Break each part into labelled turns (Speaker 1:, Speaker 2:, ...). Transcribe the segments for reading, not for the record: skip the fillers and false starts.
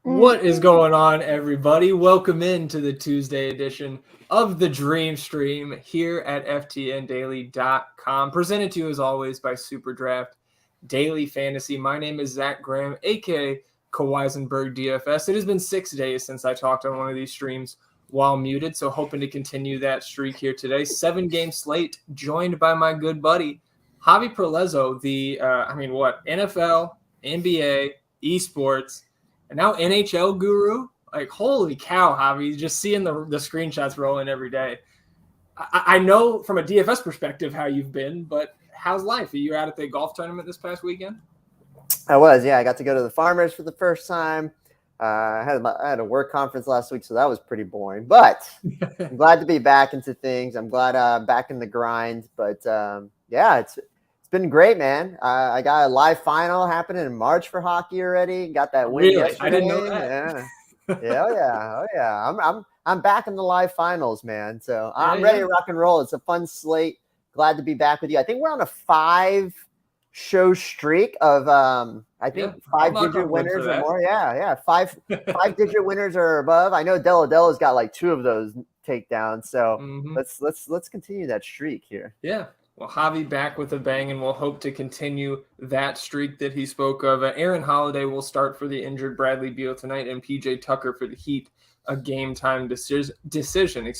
Speaker 1: What is going on, everybody? Welcome into the Tuesday edition of the Dream Stream here at FTNDaily.com. Presented to you, as always, by Superdraft Daily Fantasy. My name is Zach Graham, a.k.a. Kawaisenberg DFS. It has been 6 days since I talked on one of these streams while muted, so hoping to continue that streak here today. 7-game slate, joined by my good buddy, Javi Prellezo, the, NFL, NBA, esports, and now NHL guru. Like, holy cow, Javi, just seeing the screenshots rolling every day. I know from a DFS perspective how you've been, but how's life? Are you out at the golf tournament this past weekend?
Speaker 2: I was, yeah. I got to go to the Farmers for the first time. I had a work conference last week, so that was pretty boring. But I'm glad to be back into things. I'm glad I'm back in the grind. But, it's been great, man. I got a live final happening in March for hockey already. Got that win yesterday.
Speaker 1: I didn't know that.
Speaker 2: Yeah. I'm back in the live finals, man. So I'm ready to rock and roll. It's a fun slate. Glad to be back with you. I think we're on a 5-show streak of 5-digit winners or more. Yeah. Five-digit winners or above. I know Della's got like 2 of those takedowns. So let's continue that streak here.
Speaker 1: Yeah. Well, Javi back with a bang, and we'll hope to continue that streak that he spoke of. Aaron Holiday will start for the injured Bradley Beal tonight, and PJ Tucker for the Heat, a game-time decision.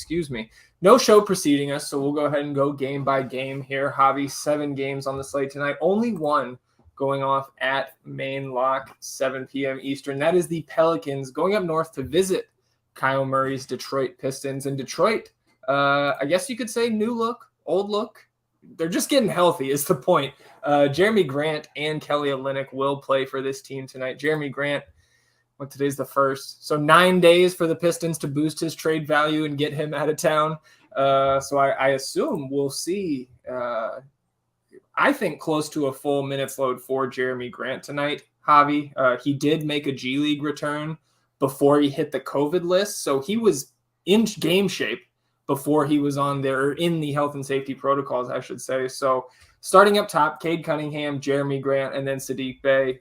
Speaker 1: No show preceding us, so we'll go ahead and go game by game here. Javi, 7 games on the slate tonight. Only one going off at main lock, 7 p.m. Eastern. That is the Pelicans going up north to visit Kyle Murray's Detroit Pistons. And Detroit, I guess you could say new look, old look. They're just getting healthy is the point. Jeremy Grant and Kelly Olynyk will play for this team tonight. Jeremy Grant, today's the 1st. So 9 days for the Pistons to boost his trade value and get him out of town. So I assume we'll see, I think, close to a full minutes load for Jeremy Grant tonight, Javi. He did make a G League return before he hit the COVID list. So he was in game shape before he was on there, in the health and safety protocols, I should say. So starting up top, Cade Cunningham, Jeremy Grant, and then Saddiq Bey.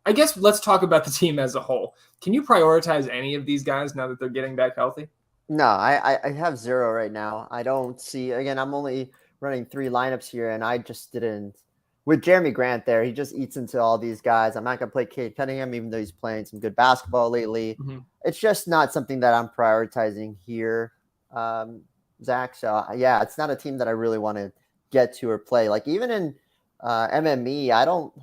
Speaker 1: I guess let's talk about the team as a whole. Can you prioritize any of these guys now that they're getting back healthy?
Speaker 2: No, I have 0 right now. I don't see, again, I'm only running 3 lineups here, and I just didn't. With Jeremy Grant there, he just eats into all these guys. I'm not going to play Cade Cunningham, even though he's playing some good basketball lately. It's just not something that I'm prioritizing here. Zach. So it's not a team that I really want to get to or play. Like even in MME, I don't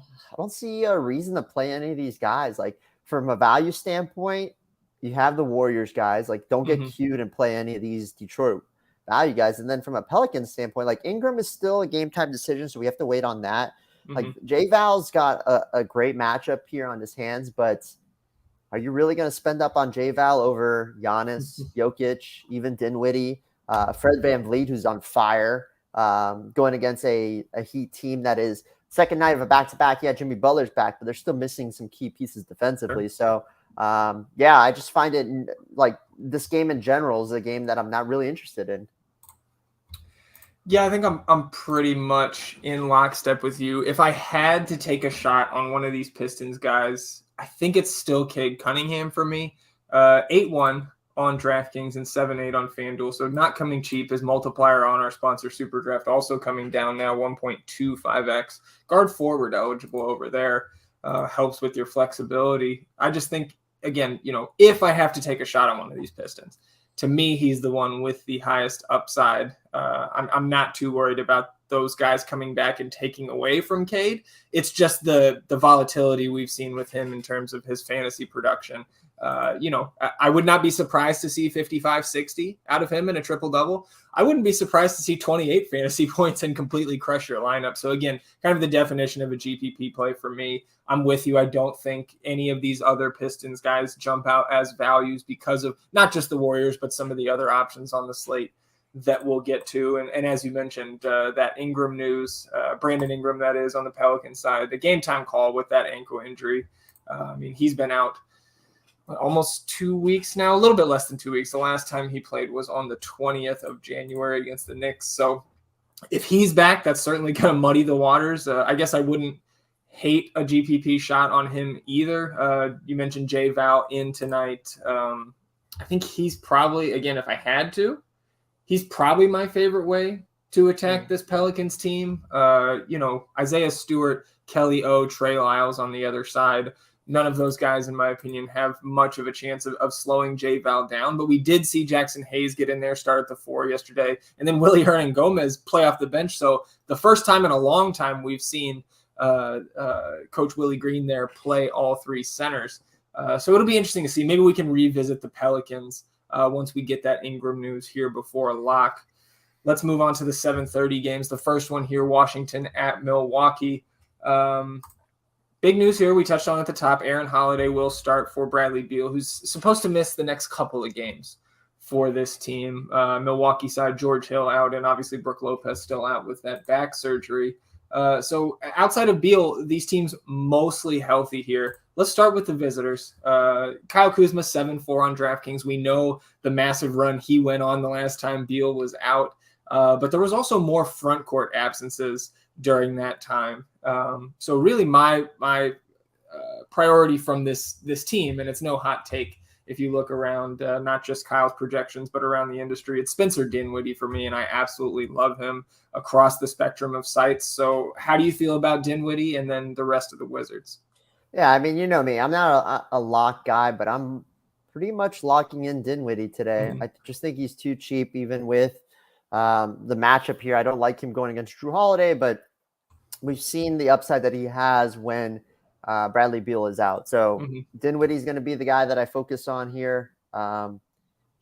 Speaker 2: see a reason to play any of these guys. Like from a value standpoint, you have the Warriors guys. Like don't get cute and play any of these Detroit value guys. And then from a Pelicans standpoint, like Ingram is still a game time decision, so we have to wait on that. Like J-Val's got a great matchup here on his hands, but are you really going to spend up on J-Val over Giannis, Jokic, even Dinwiddie, Fred VanVleet, who's on fire, going against a Heat team that is second night of a back-to-back? Yeah, Jimmy Butler's back, but they're still missing some key pieces defensively. So, I just find it like this game in general is a game that I'm not really interested in.
Speaker 1: Yeah, I think I'm pretty much in lockstep with you. If I had to take a shot on one of these Pistons guys, I think it's still Cade Cunningham for me. 8-1 on DraftKings and 7-8 on FanDuel. So not coming cheap. His multiplier on our sponsor Superdraft also coming down now, 1.25x. Guard forward eligible over there. Helps with your flexibility. I just think, again, if I have to take a shot on one of these Pistons, to me, he's the one with the highest upside. I'm not too worried about those guys coming back and taking away from Cade. It's just the volatility we've seen with him in terms of his fantasy production. I would not be surprised to see 55, 60 out of him in a triple-double. I wouldn't be surprised to see 28 fantasy points and completely crush your lineup. So again, kind of the definition of a GPP play for me. I'm with you. I don't think any of these other Pistons guys jump out as values because of not just the Warriors, but some of the other options on the slate that we'll get to. And as you mentioned, that Ingram news, Brandon Ingram, that is, on the Pelicans side, the game time call with that ankle injury. He's been out almost 2 weeks now, a little bit less than 2 weeks. The last time he played was on the 20th of January against the Knicks. So if he's back, that's certainly going to muddy the waters. I guess I wouldn't hate a GPP shot on him either. You mentioned J Val in tonight. I think he's probably, again, if I had to, he's probably my favorite way to attack this Pelicans team. Isaiah Stewart, Kelly O, Trey Lyles on the other side. None of those guys, in my opinion, have much of a chance of slowing J Val down. But we did see Jackson Hayes get in there, start at the 4 yesterday, and then Willie Hernan-Gomez play off the bench. So the first time in a long time we've seen Coach Willie Green there play all 3 centers. So it'll be interesting to see. Maybe we can revisit the Pelicans once we get that Ingram news here before lock. Let's move on to the 7:30 games. The first one here, Washington at Milwaukee. Big news here. We touched on at the top. Aaron Holiday will start for Bradley Beal, who's supposed to miss the next couple of games for this team. Milwaukee side, George Hill out, and obviously Brook Lopez still out with that back surgery. So outside of Beal, these teams mostly healthy here. Let's start with the visitors. Kyle Kuzma, 7-4 on DraftKings. We know the massive run he went on the last time Beal was out. But there was also more front court absences during that time. So really my priority from this team, and it's no hot take if you look around not just Kyle's projections, but around the industry, it's Spencer Dinwiddie for me, and I absolutely love him across the spectrum of sites. So how do you feel about Dinwiddie and then the rest of the Wizards?
Speaker 2: Yeah, I mean, you know me. I'm not a lock guy, but I'm pretty much locking in Dinwiddie today. I just think he's too cheap, even with the matchup here. I don't like him going against Drew Holiday, but we've seen the upside that he has when Bradley Beal is out. So Dinwiddie's going to be the guy that I focus on here.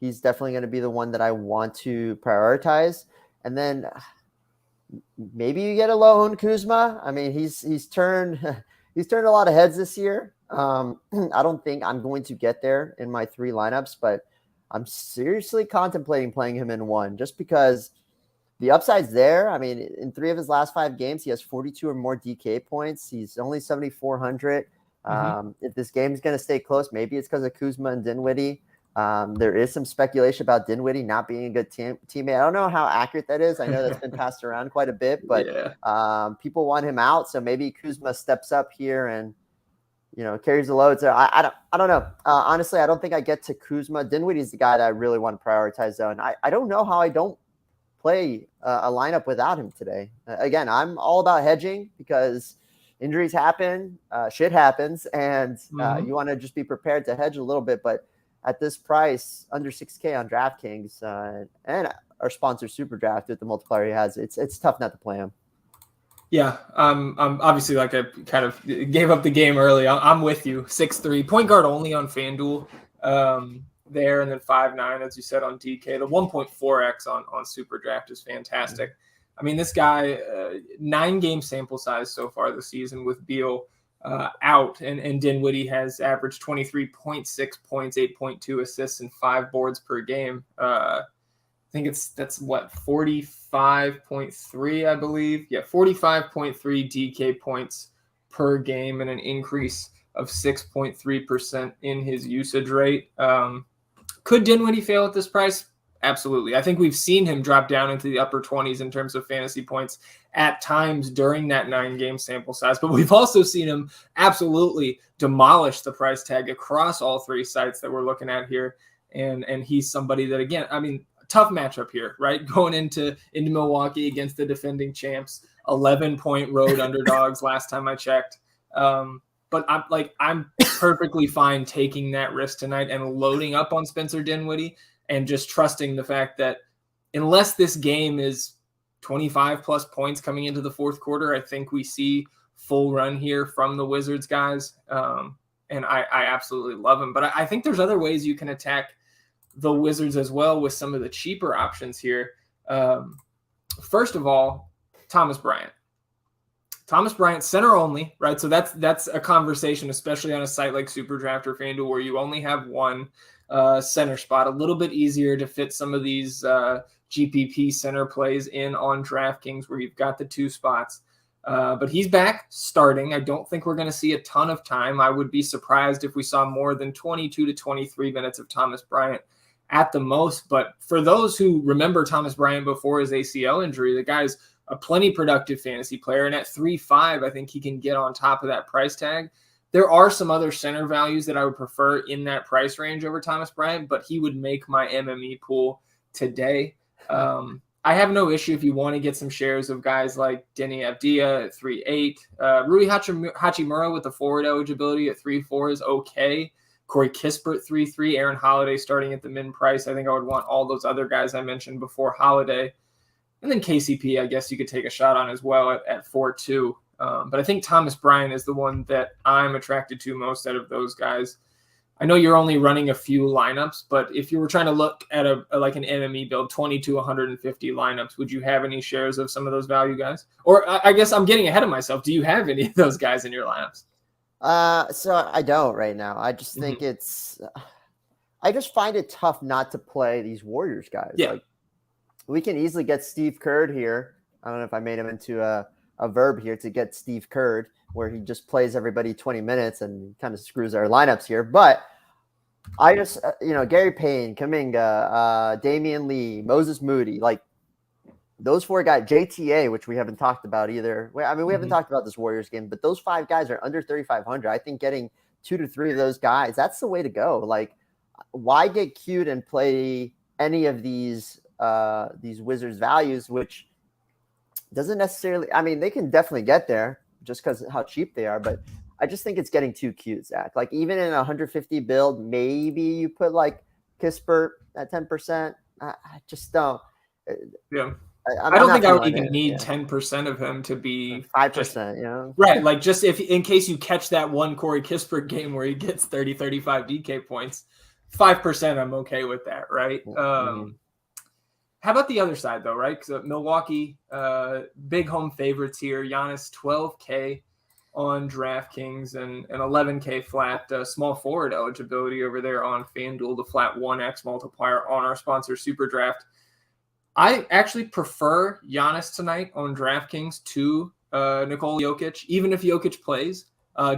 Speaker 2: He's definitely going to be the one that I want to prioritize. And then maybe you get a low on Kuzma. I mean, he's turned a lot of heads this year. I don't think I'm going to get there in my 3 lineups, but I'm seriously contemplating playing him in 1 just because the upside's there. I mean, in 3 of his last 5 games, he has 42 or more DK points. He's only 7,400. If this game's going to stay close, maybe it's because of Kuzma and Dinwiddie. There is some speculation about Dinwiddie not being a good teammate. I don't know how accurate that is. I know that's been passed around quite a bit, but people want him out. So maybe Kuzma steps up here and, carries the load. So I don't know. Honestly, I don't think I get to Kuzma. Dinwiddie is the guy that I really want to prioritize though. And I don't know how I don't play a lineup without him today. Again, I'm all about hedging because injuries happen, shit happens, and you want to just be prepared to hedge a little bit. But at this price, under 6K on DraftKings, and our sponsor Superdraft with the multiplier he has, it's tough not to play him.
Speaker 1: Yeah, obviously, like I kind of gave up the game early. I'm with you. 6'3", point guard only on FanDuel there, and then 5'9", as you said, on DK. The 1.4x on Superdraft is fantastic. I mean, this guy, 9-game sample size so far this season with Beal out, and Dinwiddie has averaged 23.6 points, 8.2 assists, and 5 boards per game. I think that's 45.3, I believe. Yeah, 45.3 DK points per game and an increase of 6.3% in his usage rate. Could Dinwiddie fail at this price? Absolutely. I think we've seen him drop down into the upper 20s in terms of fantasy points at times during that 9-game sample size, but we've also seen him absolutely demolish the price tag across all 3 sites that we're looking at here. And he's somebody that, again, I mean, tough matchup here, right? Going into Milwaukee against the defending champs, 11-point road underdogs last time I checked. But I'm perfectly fine taking that risk tonight and loading up on Spencer Dinwiddie and just trusting the fact that unless this game is 25 plus points coming into the 4th quarter, I think we see full run here from the Wizards guys. And I absolutely love him. But I think there's other ways you can attack the Wizards as well with some of the cheaper options here. First of all, Thomas Bryant, center only, right? So that's a conversation, especially on a site like Superdraft or FanDuel where you only have 1 center spot. A little bit easier to fit some of these GPP center plays in on DraftKings where you've got the 2 spots. But he's back starting. I don't think we're going to see a ton of time. I would be surprised if we saw more than 22 to 23 minutes of Thomas Bryant at the most. But for those who remember Thomas Bryant before his ACL injury, the guy's a plenty productive fantasy player. And at 3.5, I think he can get on top of that price tag. There are some other center values that I would prefer in that price range over Thomas Bryant, but he would make my MME pool today. I have no issue if you want to get some shares of guys like Denny Avdia at 3.8. Rui Hachimura with the forward eligibility at 3.4 is okay. Corey Kispert 3.3. Aaron Holiday starting at the min price. I think I would want all those other guys I mentioned before Holiday. And then KCP, I guess you could take a shot on as well at 4.2. But I think Thomas Bryant is the one that I'm attracted to most out of those guys. I know you're only running a few lineups, but if you were trying to look at like an NME build, 20 to 150 lineups, would you have any shares of some of those value guys? Or I guess I'm getting ahead of myself. Do you have any of those guys in your lineups?
Speaker 2: So I don't right now. I just think I just find it tough not to play these Warriors guys.
Speaker 1: Yeah.
Speaker 2: Like, we can easily get Steve Kerr here. I don't know if I made him into a verb here to get Steve Kerr, where he just plays everybody 20 minutes and kind of screws our lineups here. But I just, Gary Payne, Kuminga, Damian Lee, Moses Moody, like those 4 guys, JTA, which we haven't talked about either. I mean, we haven't talked about this Warriors game, but those 5 guys are under 3,500. I think getting 2 to 3 of those guys, that's the way to go. Like, why get cute and play any of these Wizards values, which doesn't necessarily, I mean, they can definitely get there just because of how cheap they are, but I just think it's getting too cute, Zach. Like, even in a 150 build, maybe you put like Kispert at 10%. I just don't.
Speaker 1: Yeah. I don't think I would even need 10% of him to be
Speaker 2: 5%,
Speaker 1: Right. Like, just if in case you catch that one Corey Kispert game where he gets 30, 35 DK points, 5%, I'm okay with that, right? How about the other side, though, right? Because Milwaukee, big home favorites here. Giannis, 12K on DraftKings and an 11K flat small forward eligibility over there on FanDuel, the flat 1x multiplier on our sponsor, Superdraft. I actually prefer Giannis tonight on DraftKings to Nikola Jokic, even if Jokic plays,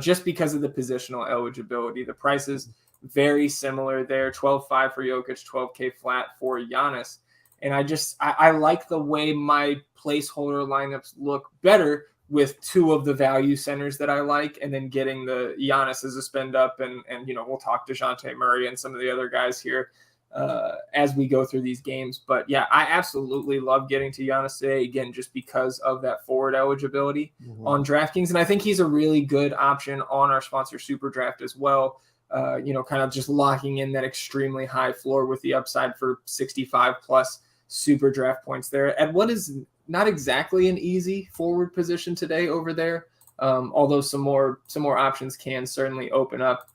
Speaker 1: just because of the positional eligibility. The price is very similar there, 12.5 for Jokic, 12K flat for Giannis. And I like the way my placeholder lineups look better with 2 of the value centers that I like, and then getting the Giannis as a spend up. And we'll talk to DeJounte Murray and some of the other guys here as we go through these games. But yeah, I absolutely love getting to Giannis today, again, just because of that forward eligibility on DraftKings. And I think he's a really good option on our sponsor Superdraft as well. Kind of just locking in that extremely high floor with the upside for 65 plus super draft points there at what is not exactly an easy forward position today over there. Although some more options can certainly open up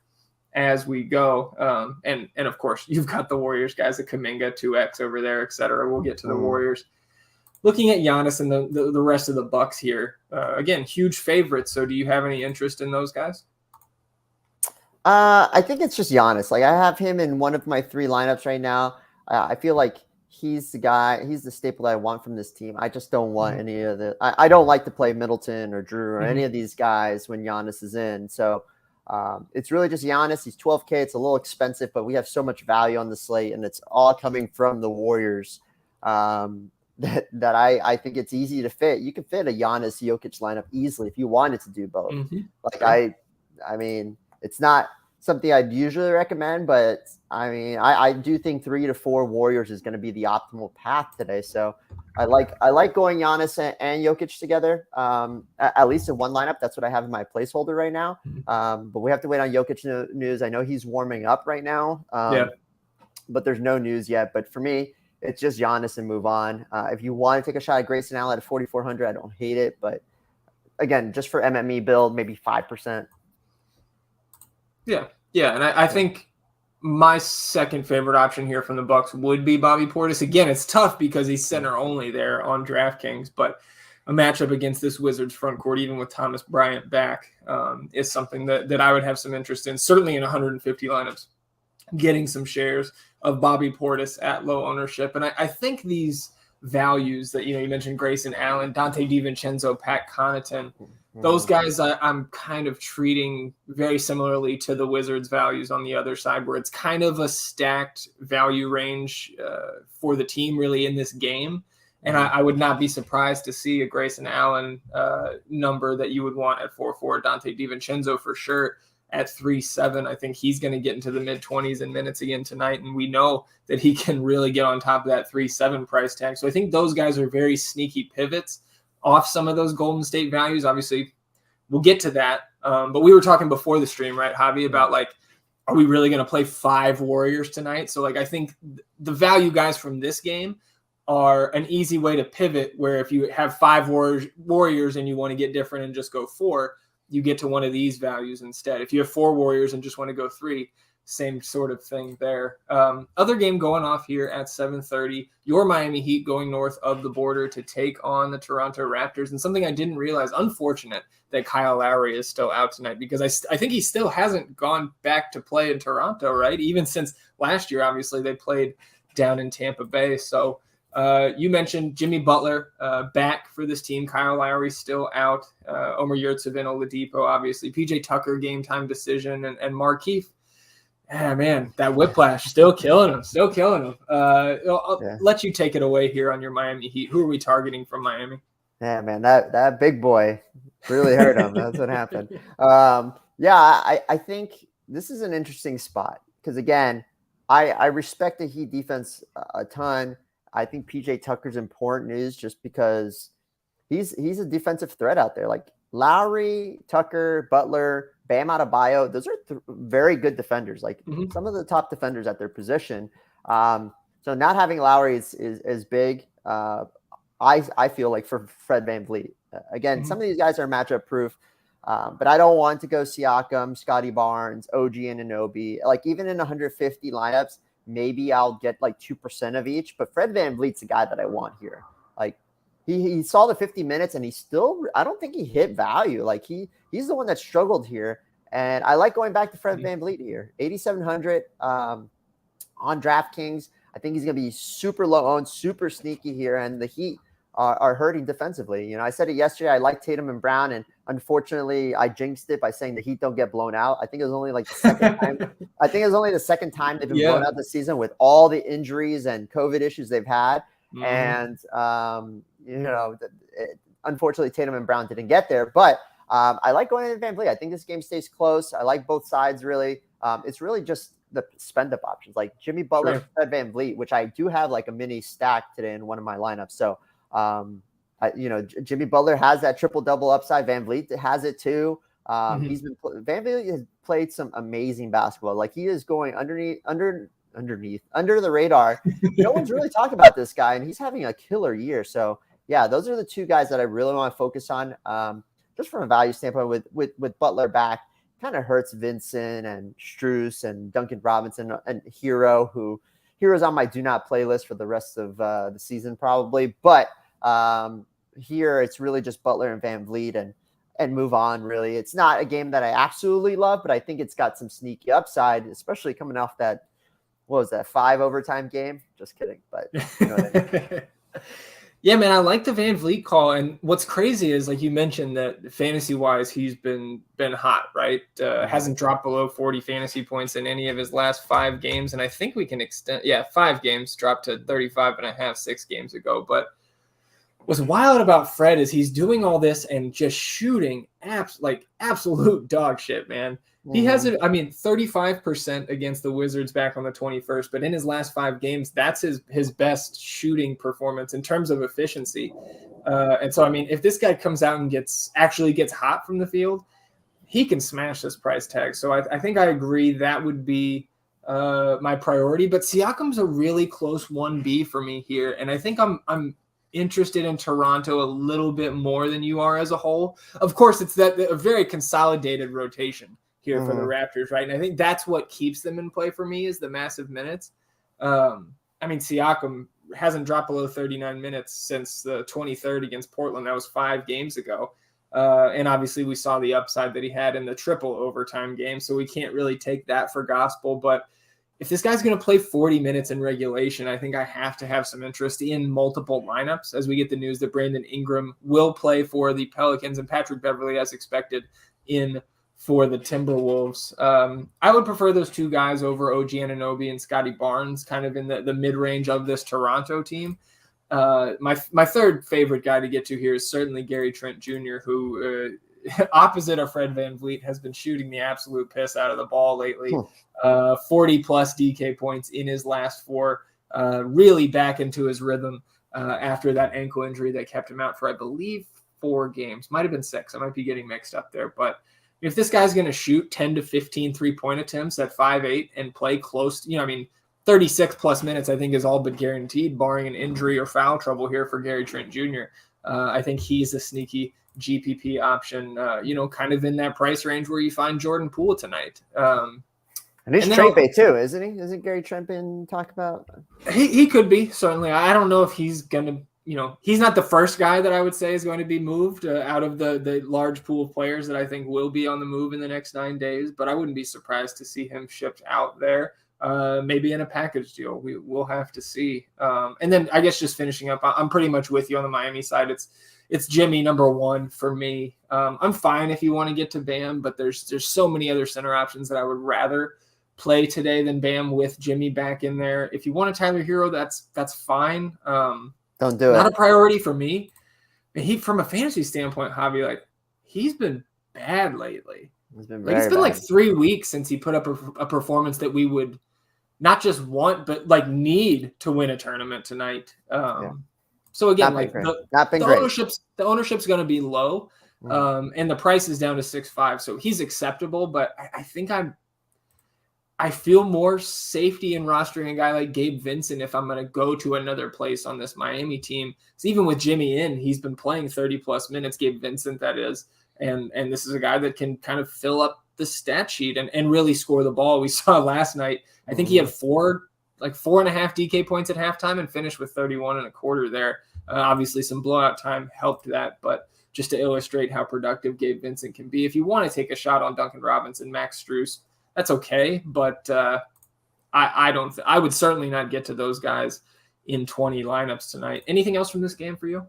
Speaker 1: as we go. And of course you've got the Warriors guys, the Kuminga 2X over there, et cetera. We'll get to the Warriors. Looking at Giannis and the rest of the Bucks here, again, huge favorites. So do you have any interest in those guys?
Speaker 2: I think it's just Giannis. Like, I have him in one of my 3 lineups right now. I feel like he's the guy, he's the staple that I want from this team. I just don't want any of the, I don't like to play Middleton or Drew or any of these guys when Giannis is in. So it's really just Giannis. He's 12K. It's a little expensive, but we have so much value on the slate, and it's all coming from the Warriors that I think it's easy to fit. You can fit a Giannis Jokic lineup easily if you wanted to do both. Like, I mean, it's not something I'd usually recommend, but I mean, I do think 3 to 4 Warriors is going to be the optimal path today. So I like going Giannis and Jokic together, at least in one lineup. That's what I have in my placeholder right now. But we have to wait on Jokic news. I know he's warming up right now, but there's no news yet. But for me, it's just Giannis and move on. If you want to take a shot at Grayson Allen at 4,400, I don't hate it. But again, just for MME build, maybe 5%.
Speaker 1: Yeah, and I think my second favorite option here from the Bucks would be Bobby Portis. Again, it's tough because he's center only there on DraftKings, but a matchup against this Wizards front court, even with Thomas Bryant back, is something that I would have some interest in. Certainly in 150 lineups, getting some shares of Bobby Portis at low ownership. And I think these values that, you mentioned Grayson Allen, Dante DiVincenzo, Pat Connaughton, those guys I'm kind of treating very similarly to the Wizards values on the other side, where it's kind of a stacked value range for the team really in this game. And I would not be surprised to see a Grayson Allen number that you would want at 4.4. Dante DiVincenzo for sure at 3.7. I think he's going to get into the mid-20s in minutes again tonight, and we know that he can really get on top of that 3.7 price tag. So I think those guys are very sneaky pivots off some of those Golden State values. Obviously, we'll get to that. But we were talking before the stream, right, Javi, about like, are we really going to play 5 Warriors tonight? So like I think the value guys from this game are an easy way to pivot, where if you have 5 Warriors and you want to get different and just go 4, you get to one of these values instead. If you have 4 Warriors and just want to go 3, same sort of thing there. Other game going off here at 7:30, your Miami Heat going north of the border to take on the Toronto Raptors. And something I didn't realize, unfortunate that Kyle Lowry is still out tonight, because I think he still hasn't gone back to play in Toronto, right? Even since last year, obviously, they played down in Tampa Bay. So you mentioned Jimmy Butler back for this team. Kyle Lowry still out. Omer Yurtseven, Oladipo, obviously. PJ Tucker, game time decision, and Markieff. Yeah, man, that whiplash still killing him. I'll let you take it away here on your Miami Heat. Who are we targeting from Miami?
Speaker 2: Yeah, man, that big boy really hurt him. That's what happened. I think this is an interesting spot because, again, I respect the Heat defense a ton. I think PJ Tucker's important news just because he's a defensive threat out there. Like Lowry, Tucker, Butler, Bam Adebayo, those are very good defenders, like some of the top defenders at their position. So not having Lowry is big. I feel like for Fred VanVleet. Again, some of these guys are matchup proof, but I don't want to go Siakam, Scotty Barnes, OG Anunoby. Like even in 150 lineups, maybe I'll get like 2% of each. But Fred VanVleet's the guy that I want here. Like he saw the 50 minutes and I don't think he hit value. Like he's the one that struggled here. And I like going back to Fred VanVleet here. 8,700 on DraftKings. I think he's going to be super low owned, super sneaky here. And the Heat are hurting defensively. You know, I said it yesterday. I like Tatum and Brown, and unfortunately, I jinxed it by saying the Heat don't get blown out. I think it was only like the second time. I think it was only the second time they've been blown out this season with all the injuries and COVID issues they've had. And unfortunately, Tatum and Brown didn't get there. But I like going into VanVleet. I think this game stays close. I like both sides really. It's really just the spend up options like Jimmy Butler, Fred VanVleet, which I do have like a mini stack today in one of my lineups. So. Jimmy Butler has that triple double upside. VanVleet has it too. VanVleet has played some amazing basketball. Like he is going under the radar. No one's really talked about this guy, and he's having a killer year. So yeah, those are the two guys that I really want to focus on. Just from a value standpoint, with Butler back, kind of hurts Vincent and Strus and Duncan Robinson and Hero's on my do not play list for the rest of the season probably, but. Here it's really just Butler and VanVleet and move on. Really, it's not a game that I absolutely love, but I think it's got some sneaky upside, especially coming off that. What was that 5 overtime game? Just kidding, but you know what I mean.
Speaker 1: Yeah, man, I like the VanVleet call, and what's crazy is like you mentioned that fantasy wise he's been hot, right? Hasn't dropped below 40 fantasy points in any of his last 5 games, and I think we can extend. 5 games, dropped to 35.5 6 games ago, but. What's wild about Fred is he's doing all this and just shooting absolute dog shit, man. He has 35% against the Wizards back on the 21st, but in his last 5 games, that's his best shooting performance in terms of efficiency. And so, I mean, if this guy comes out and gets hot from the field, he can smash this price tag. So I think I agree that would be my priority. But Siakam's a really close 1B for me here, and I think I'm interested in Toronto a little bit more than you are as a whole. Of course, it's a very consolidated rotation here for the Raptors, right? And I think that's what keeps them in play for me is the massive minutes. Siakam hasn't dropped below 39 minutes since the 23rd against Portland. That was 5 games ago. And obviously we saw the upside that he had in the triple overtime game, so we can't really take that for gospel. But if this guy's going to play 40 minutes in regulation, I think I have to have some interest in multiple lineups as we get the news that Brandon Ingram will play for the Pelicans and Patrick Beverley, as expected, in for the Timberwolves. I would prefer those 2 guys over OG Anunoby and Scotty Barnes, kind of in the mid-range of this Toronto team. My third favorite guy to get to here is certainly Gary Trent Jr., who opposite of Fred VanVleet has been shooting the absolute piss out of the ball lately. 40 plus DK points in his last 4, really back into his rhythm after that ankle injury that kept him out for, I believe, 4 games. Might have been 6. I might be getting mixed up there. But if this guy's going to shoot 10 to 15 3-point attempts at 5'8" and play close, 36 plus minutes, I think, is all but guaranteed, barring an injury or foul trouble here for Gary Trent Jr. I think he's a sneaky GPP option, kind of in that price range where you find Jordan Poole tonight.
Speaker 2: And he's trade bait too, isn't he? Isn't Gary Trent been talked about?
Speaker 1: He could be, certainly. I don't know if he's going to, he's not the first guy that I would say is going to be moved out of the large pool of players that I think will be on the move in the next 9 days, but I wouldn't be surprised to see him shipped out there. Maybe in a package deal. We'll have to see. And then I guess just finishing up, I'm pretty much with you on the Miami side. It's Jimmy number 1 for me. I'm fine if you want to get to Bam, but there's so many other center options that I would rather play today than Bam with Jimmy back in there. If you want a Tyler Hero, that's fine.
Speaker 2: Don't do it.
Speaker 1: Not a priority for me. He, from a fantasy standpoint, Javi, he's been bad lately.
Speaker 2: It's been
Speaker 1: bad. 3 weeks since he put up a performance that we would not just want, but need to win a tournament tonight. So again, the ownership's going to be low, and the price is down to 6.5. So he's acceptable, but I think I feel more safety in rostering a guy like Gabe Vincent if I'm going to go to another place on this Miami team. So even with Jimmy in, he's been playing 30 plus minutes, Gabe Vincent, that is. And this is a guy that can kind of fill up the stat sheet and really score the ball. We saw last night, I think he had 4.5 DK points at halftime and finished with 31 and a quarter there. Obviously some blowout time helped that, but just to illustrate how productive Gabe Vincent can be. If you want to take a shot on Duncan Robinson, Max Strus, that's okay. But I would certainly not get to those guys in 20 lineups tonight. Anything else from this game for you?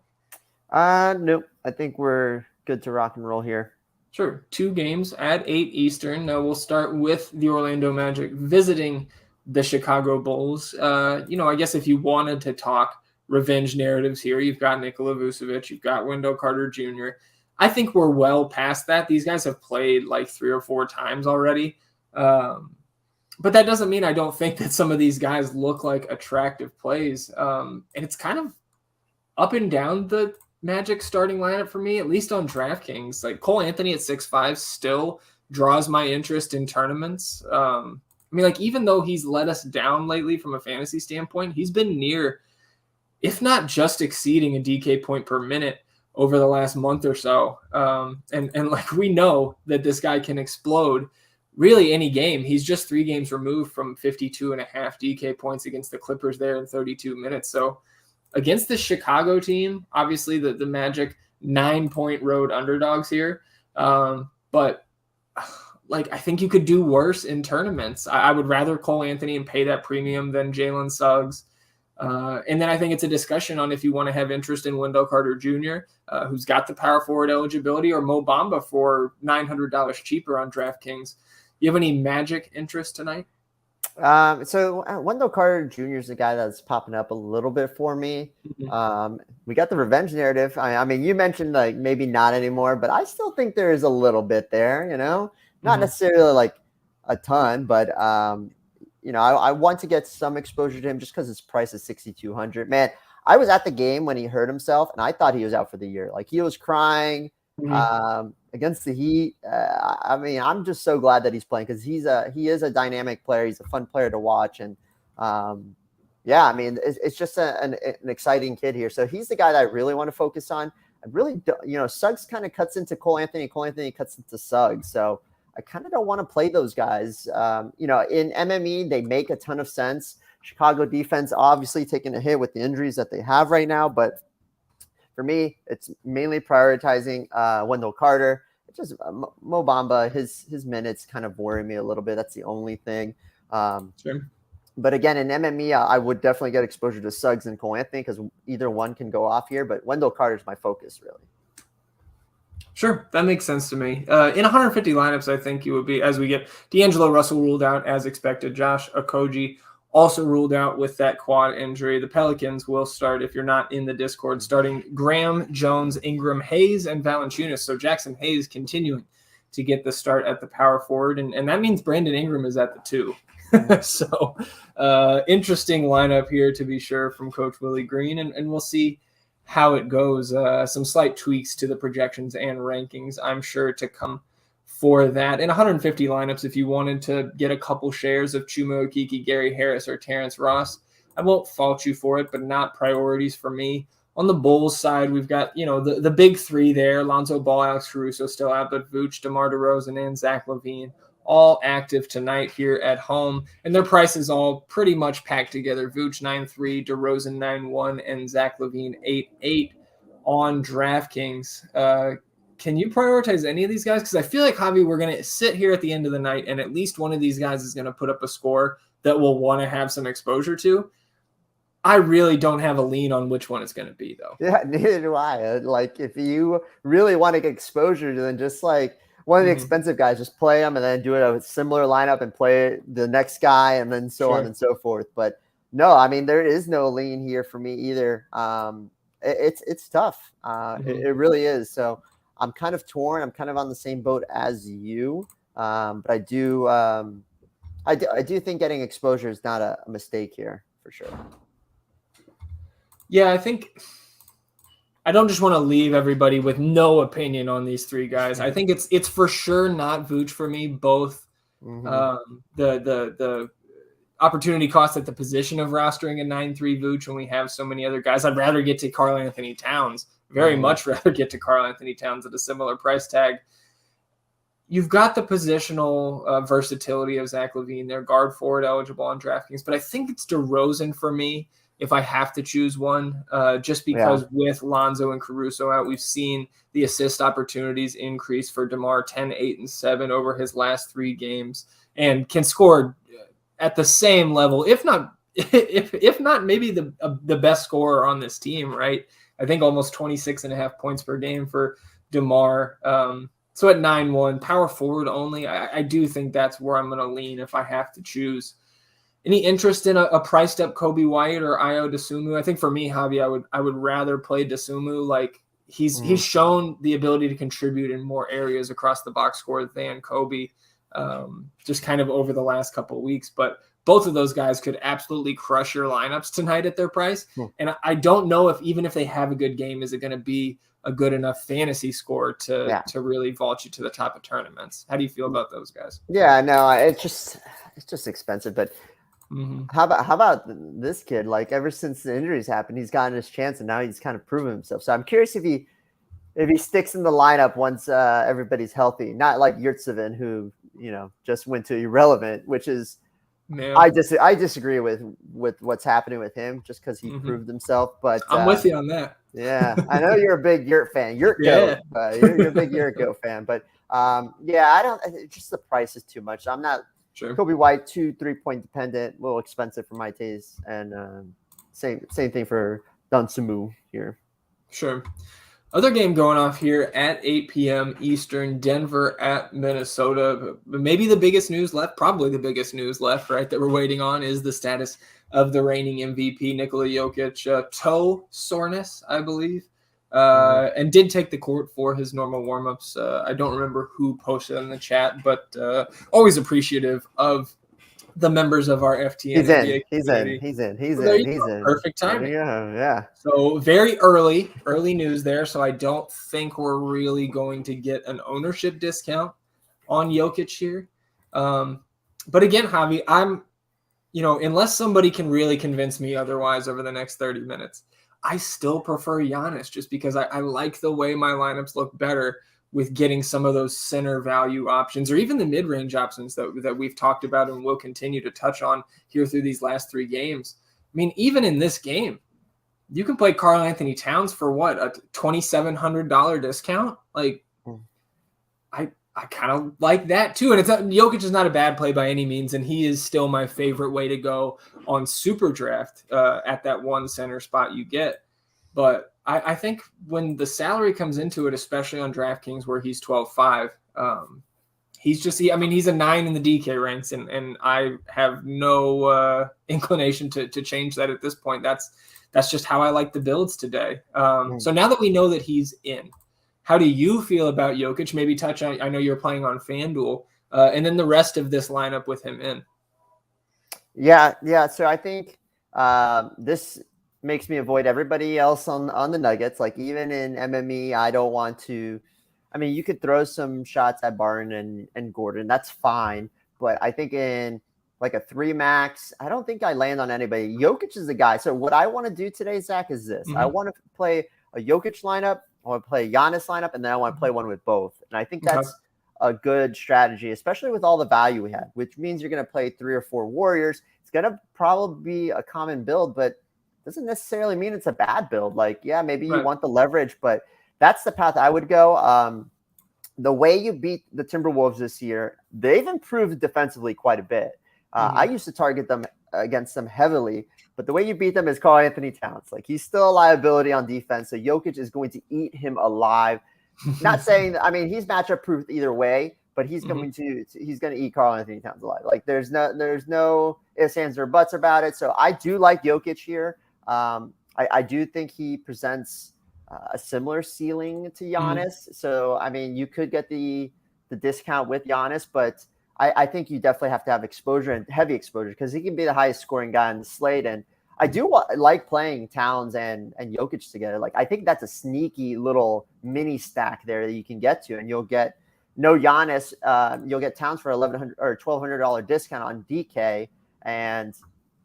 Speaker 2: Nope. I think we're good to rock and roll here.
Speaker 1: Sure. 2 games at 8 Eastern. Now we'll start with the Orlando Magic visiting the Chicago Bulls. I guess if you wanted to talk revenge narratives here, you've got Nikola Vucevic, you've got Wendell Carter Jr. I think we're well past that. These guys have played 3 or 4 times already. But that doesn't mean I don't think that some of these guys look like attractive plays. And it's kind of up and down the Magic starting lineup for me, at least on DraftKings. Cole Anthony at 6'5" still draws my interest in tournaments. Even though he's let us down lately from a fantasy standpoint, he's been near, if not just exceeding a DK point per minute over the last month or so. And we know that this guy can explode really any game. He's just 3 games removed from 52.5 DK points against the Clippers there in 32 minutes. So against the Chicago team, obviously the Magic 9-point road underdogs here. But I think you could do worse in tournaments. I would rather Cole Anthony and pay that premium than Jalen Suggs. And then I think it's a discussion on if you want to have interest in Wendell Carter Jr., who's got the power forward eligibility, or Mo Bamba for $900 cheaper on DraftKings. You have any Magic interest tonight?
Speaker 2: So Wendell Carter Jr. is the guy that's popping up a little bit for me. Mm-hmm. We got the revenge narrative. I mean, you mentioned maybe not anymore, but I still think there is a little bit there, not necessarily a ton, but I want to get some exposure to him just because his price is $6,200. Man, I was at the game when he hurt himself, and I thought he was out for the year. He was crying against the Heat. I'm just so glad that he's playing because he is a dynamic player. He's a fun player to watch, and it's just an exciting kid here. So he's the guy that I really want to focus on. I really don't, Suggs kind of cuts into Cole Anthony. Cole Anthony cuts into Suggs. So I kind of don't want to play those guys. In MME, they make a ton of sense. Chicago defense obviously taking a hit with the injuries that they have right now. But for me, it's mainly prioritizing Wendell Carter. It's just Mo Bamba, his minutes kind of worry me a little bit. That's the only thing.
Speaker 1: Sure.
Speaker 2: But again, in MME, I would definitely get exposure to Suggs and Cole Anthony because either one can go off here. But Wendell Carter is my focus, really.
Speaker 1: Sure, that makes sense to me. In 150 lineups, I think you would be, as we get D'Angelo Russell ruled out as expected, Josh Okogie also ruled out with that quad injury. The Pelicans will start, if you're not in the Discord, starting Graham, Jones, Ingram, Hayes, and Valanciunas. So Jackson Hayes continuing to get the start at the power forward, and that means Brandon Ingram is at the 2. So interesting lineup here to be sure from Coach Willie Green, and we'll see how it goes. Some slight tweaks to the projections and rankings, I'm sure, to come for that. In 150 lineups, if you wanted to get a couple shares of Chuma Okeke, Gary Harris, or Terrence Ross, I won't fault you for it, but not priorities for me. On the Bulls side, we've got, the big 3 there: Lonzo Ball, Alex Caruso still out, but Vooch, DeMar DeRozan, and Zach LaVine all active tonight here at home. And their prices all pretty much packed together. Vooch 9.3, DeRozan 9.1, and Zach LaVine 8.8 on DraftKings. Can you prioritize any of these guys? Because I feel like, Javi, we're going to sit here at the end of the night, and at least one of these guys is going to put up a score that we'll want to have some exposure to. I really don't have a lean on which one it's going to be, though.
Speaker 2: Yeah, neither do I. Like, if you really want to get exposure to them, just like one of the expensive guys, just play them and then do a similar lineup and play the next guy and then so on and so forth. But no, I mean, there is no lean here for me either. It's tough. It really is. So I'm kind of torn. I'm kind of on the same boat as you. But I do think getting exposure is not a mistake here for sure.
Speaker 1: Yeah, I think I don't just want to leave everybody with no opinion on these 3 guys. I think it's for sure not Vooch for me. Both the opportunity cost at the position of rostering a 9.3 Vooch when we have so many other guys. I'd rather get to Karl Anthony Towns. Very much rather get to Karl Anthony Towns at a similar price tag. You've got the positional versatility of Zach LaVine. They're guard forward eligible on DraftKings, but I think it's DeRozan for me if I have to choose one, just because with Lonzo and Caruso out, we've seen the assist opportunities increase for DeMar 10, 8, and 7 over his last 3 games, and can score at the same level, if not maybe the best scorer on this team, right? I think almost 26.5 points per game for DeMar. So at 9.1, power forward only, I do think that's where I'm going to lean if I have to choose. Any interest in a priced up Kobe White or Ayo Dosunmu? I think for me, Javi, I would rather play Dosunmu. Like he's shown the ability to contribute in more areas across the box score than Kobe, just kind of over the last couple of weeks. But both of those guys could absolutely crush your lineups tonight at their price. And I don't know if even if they have a good game, is it going to be a good enough fantasy score to really vault you to the top of tournaments? How do you feel about those guys?
Speaker 2: Yeah, no, it's just expensive, but. How about this kid? Like, ever since the injuries happened, he's gotten his chance, and now he's kind of proven himself. So I'm curious if he sticks in the lineup once everybody's healthy. Not like Yurtseven, who just went to irrelevant, which is I disagree with what's happening with him just because he proved himself. But
Speaker 1: I'm with you on that.
Speaker 2: Yeah, I know you're a big Yurt fan. You're a big Yurt Goat fan, but I don't. Just the price is too much. I'm not.
Speaker 1: Sure.
Speaker 2: Kobe White, 2 3-point dependent, a little expensive for my taste, and same thing for Dosunmu here.
Speaker 1: Sure. Other game going off here at 8 p.m. Eastern, Denver at Minnesota. Maybe the biggest news left, probably the biggest news left, right, that we're waiting on is the status of the reigning MVP, Nikola Jokic, toe soreness, I believe. And did take the court for his normal warmups. I don't remember who posted in the chat, but always appreciative of the members of our FTN.
Speaker 2: He's in.
Speaker 1: Perfect timing.
Speaker 2: Yeah.
Speaker 1: So very early news there. So I don't think we're really going to get an ownership discount on Jokic here. But again, Javi, I'm, unless somebody can really convince me otherwise over the next 30 minutes, I still prefer Giannis just because I like the way my lineups look better with getting some of those center value options or even the mid-range options that we've talked about and will continue to touch on here through these last 3 games. I mean, even in this game, you can play Karl Anthony Towns for what, a $2,700 discount? Like, I kind of like that too. And Jokic is not a bad play by any means, and he is still my favorite way to go on Superdraft at that one center spot you get. But I think when the salary comes into it, especially on DraftKings where he's 12.5, he's a 9 in the DK ranks, and I have no inclination to change that at this point. That's just how I like the builds today. So now that we know that he's in, how do you feel about Jokic? Maybe touch on, I know you're playing on FanDuel, and then the rest of this lineup with him in.
Speaker 2: Yeah. So I think this makes me avoid everybody else on the Nuggets. Like even in MME, I don't want to. I mean, you could throw some shots at Barton and Gordon. That's fine. But I think in like a 3 max, I don't think I land on anybody. Jokic is the guy. So what I want to do today, Zach, is this. I want to play a Jokic lineup. I want to play a Giannis lineup, and then I want to play one with both. And I think that's a good strategy, especially with all the value we have, which means you're going to play 3 or 4 Warriors. It's going to probably be a common build, but doesn't necessarily mean it's a bad build. Like, yeah, maybe you want the leverage, but that's the path I would go. The way you beat the Timberwolves this year, they've improved defensively quite a bit. I used to target them against them heavily, but the way you beat them is Karl Anthony Towns. Like, he's still a liability on defense, so Jokic is going to eat him alive. Not saying, I mean, he's matchup proof either way, but he's going to eat Karl Anthony Towns alive. Like, there's no ifs, ands, or buts about it. So I do like Jokic here. I do think he presents a similar ceiling to Giannis. So, I mean, you could get the discount with Giannis, but I think you definitely have to have exposure and heavy exposure because he can be the highest scoring guy on the slate. And I do like playing Towns and Jokic together. Like, I think that's a sneaky little mini stack there that you can get to, and you'll get no Giannis. You'll get Towns for $1,100 or $1,200 discount on DK, and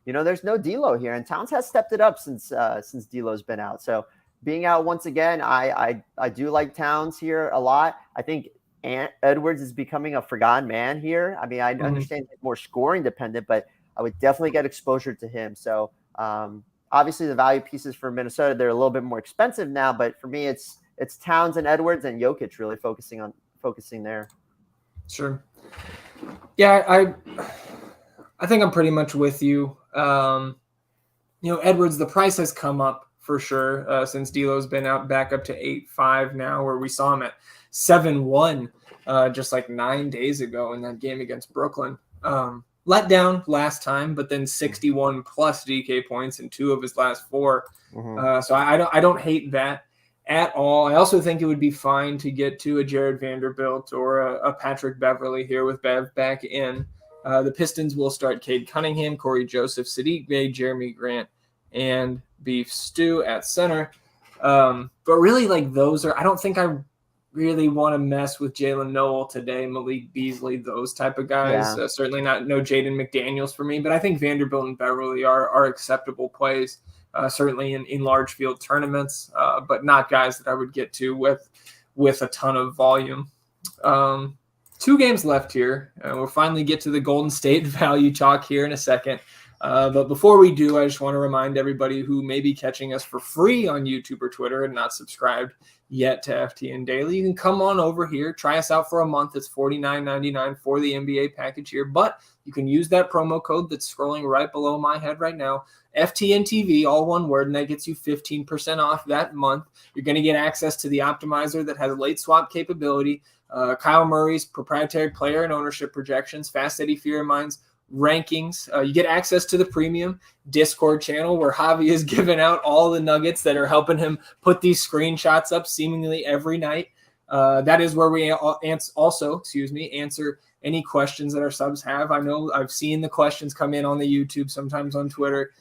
Speaker 2: there's no D'Lo here, and Towns has stepped it up since D'Lo's been out. So being out once again, I do like Towns here a lot. I think Edwards is becoming a forgotten man here. I mean, I understand he's more scoring dependent, but I would definitely get exposure to him. So obviously the value pieces for Minnesota, they're a little bit more expensive now, but for me, it's Towns and Edwards and Jokic really focusing there.
Speaker 1: Sure. Yeah, I think I'm pretty much with you. Edwards, the price has come up for sure since D'Lo's been out, back up to 8.5 now, where we saw him at 7-1 just like 9 days ago in that game against Brooklyn. Let down last time, but then 61 plus DK points in 2 of his last 4. So I don't hate that at all. I also think it would be fine to get to a Jared Vanderbilt or a Patrick Beverly here with Bev back in. The Pistons will start Cade Cunningham, Corey Joseph, Sadiq Bey, Jeremy Grant, and Beef Stew at center. But really, like, those are – I don't think I really want to mess with Jalen Noel today, Malik Beasley, those type of guys.
Speaker 2: Yeah.
Speaker 1: Certainly no Jaden McDaniels for me, but I think Vanderbilt and Beverly are acceptable plays, certainly in large field tournaments, but not guys that I would get to with a ton of volume. 2 games left here. We'll finally get to the Golden State value chalk here in a second. But before we do, I just want to remind everybody who may be catching us for free on YouTube or Twitter and not subscribed yet to FTN Daily, you can come on over here, try us out for a month. It's $49.99 for the NBA package here, but you can use that promo code that's scrolling right below my head right now, FTN TV, all one word, and that gets you 15% off that month. You're going to get access to the optimizer that has late swap capability, Kyle Murray's proprietary player and ownership projections, Fast Eddie Fiermein's rankings. You get access to the premium Discord channel where Javi is giving out all the nuggets that are helping him put these screenshots up seemingly every night. That is where we also answer any questions that our subs have. I know I've seen the questions come in on the YouTube, sometimes on Twitter.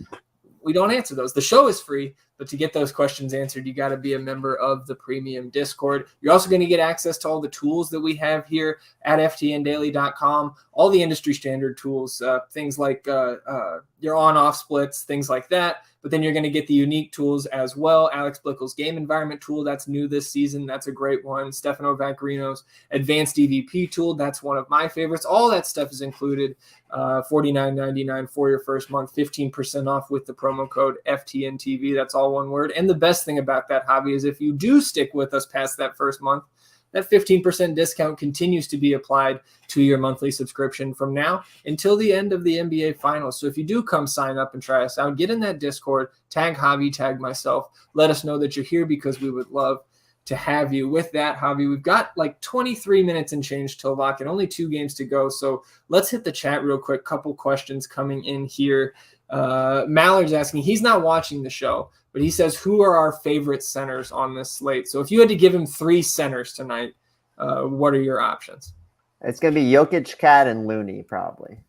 Speaker 1: We don't answer those. The show is free, but to get those questions answered, you got to be a member of the premium Discord. You're also going to get access to all the tools that we have here at ftndaily.com, all the industry standard tools, things like your on-off splits, things like that. But then you're going to get the unique tools as well. Alex Blickel's game environment tool, that's new this season. That's a great one. Stefano Vaccarino's advanced EVP tool, that's one of my favorites. All that stuff is included. $49.99 for your first month, 15% off with the promo code FTNTV. That's all one word. And the best thing about that, Javi, is if you do stick with us past that first month, that 15% discount continues to be applied to your monthly subscription from now until the end of the NBA Finals. So if you do come sign up and try us out, get in that Discord, tag Javi, tag myself. Let us know that you're here because we would love to have you. With that, Javi, we've got like 23 minutes and change till lock and only 2 games to go. So let's hit the chat real quick. Couple questions coming in here. Mallard's asking, he's not watching the show, but he says, who are our favorite centers on this slate? So if you had to give him 3 centers tonight, what are your options?
Speaker 2: It's going to be Jokic, Cat, and Looney probably.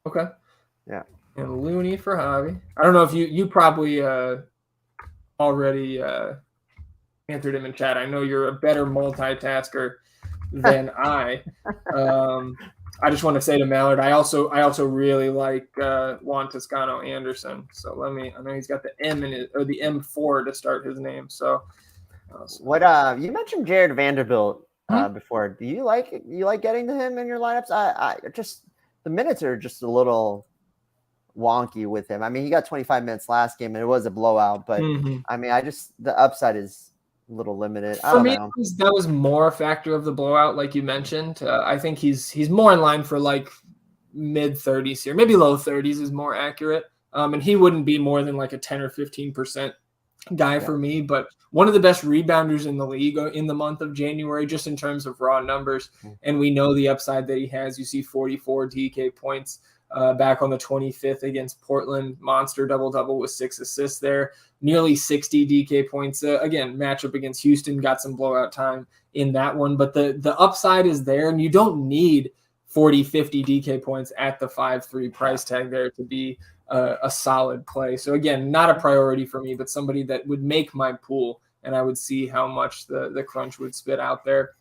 Speaker 1: Okay.
Speaker 2: Yeah.
Speaker 1: And Looney for Javi. I don't know if you probably already answered him in chat. I know you're a better multitasker than I. I just want to say to Mallard, I also really like Juan Toscano Anderson. So I know he's got the M in it, or the M4 to start his name. So
Speaker 2: what you mentioned Jared Vanderbilt before. Do you like getting to him in your lineups? I just, the minutes are just a little wonky with him. I mean, he got 25 minutes last game and it was a blowout, but I mean, the upside is a little limited. I don't know.
Speaker 1: That was more a factor of the blowout, like you mentioned. I think he's more in line for like mid 30s here, maybe low 30s is more accurate. And he wouldn't be more than like a 10 or 15% guy for me, but one of the best rebounders in the league in the month of January, just in terms of raw numbers. And we know the upside that he has. You see 44 DK points back on the 25th against Portland, monster double-double with 6 assists there, nearly 60 DK points. Again, matchup against Houston, got some blowout time in that one, but the upside is there, and you don't need 40, 50 DK points at the 5-3 price tag there to be a solid play. So again, not a priority for me, but somebody that would make my pool, and I would see how much the crunch would spit out there.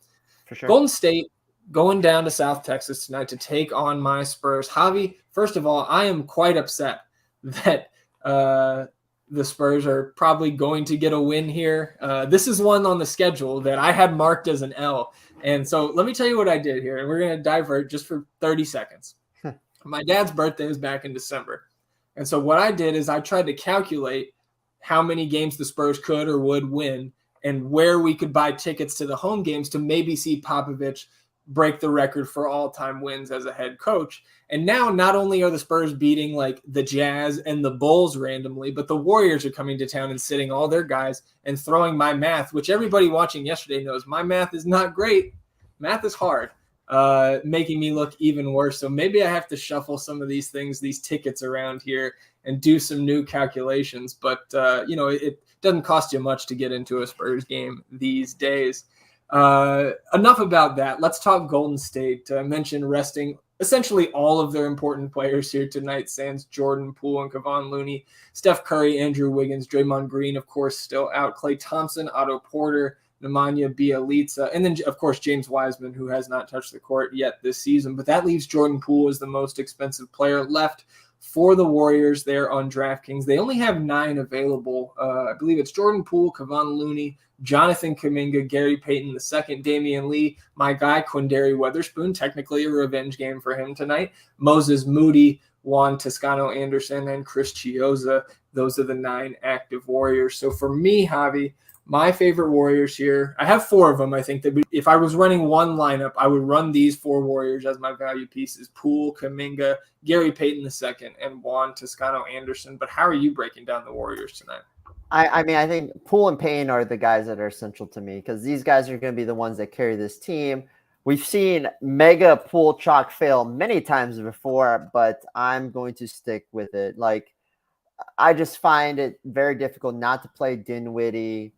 Speaker 2: For sure.
Speaker 1: Golden State going down to South Texas tonight to take on my Spurs. Javi, first of all, I am quite upset that the Spurs are probably going to get a win here. This is one on the schedule that I had marked as an L. And so let me tell you what I did here, and we're going to divert just for 30 seconds. My dad's birthday was back in December. And so what I did is I tried to calculate how many games the Spurs could or would win and where we could buy tickets to the home games to maybe see Popovich break the record for all-time wins as a head coach. And now not only are the Spurs beating like the Jazz and the Bulls randomly, but the Warriors are coming to town and sitting all their guys and throwing my math, which everybody watching yesterday knows my math is not great. Math is hard, making me look even worse. So maybe I have to shuffle some of these things, these tickets around here and do some new calculations. But, it doesn't cost you much to get into a Spurs game these days. Enough about that. Let's talk Golden State. I mentioned resting essentially all of their important players here tonight, sans Jordan Poole and Kevon Looney, Steph Curry, Andrew Wiggins, Draymond Green, of course, still out, Klay Thompson, Otto Porter, Nemanja Bjelica, and then, of course, James Wiseman, who has not touched the court yet this season. But that leaves Jordan Poole as the most expensive player left for the Warriors there on DraftKings. They only have 9 available. I believe it's Jordan Poole, Kevon Looney, Jonathan Kuminga, Gary Payton II, Damian Lee, my guy Quindary Weatherspoon, technically a revenge game for him tonight, Moses Moody, Juan Toscano Anderson, and Chris Chiozza. Those are the 9 active Warriors. So for me, Javi, my favorite Warriors here, I have 4 of them. I think that if I was running one lineup, I would run these 4 Warriors as my value pieces: Poole, Kuminga, Gary Payton II, and Juan Toscano Anderson. But how are you breaking down the Warriors tonight?
Speaker 2: I mean, I think Poole and Payne are the guys that are essential to me because these guys are going to be the ones that carry this team. We've seen mega Poole chalk fail many times before, but I'm going to stick with it. Like, I just find it very difficult not to play Dinwiddie,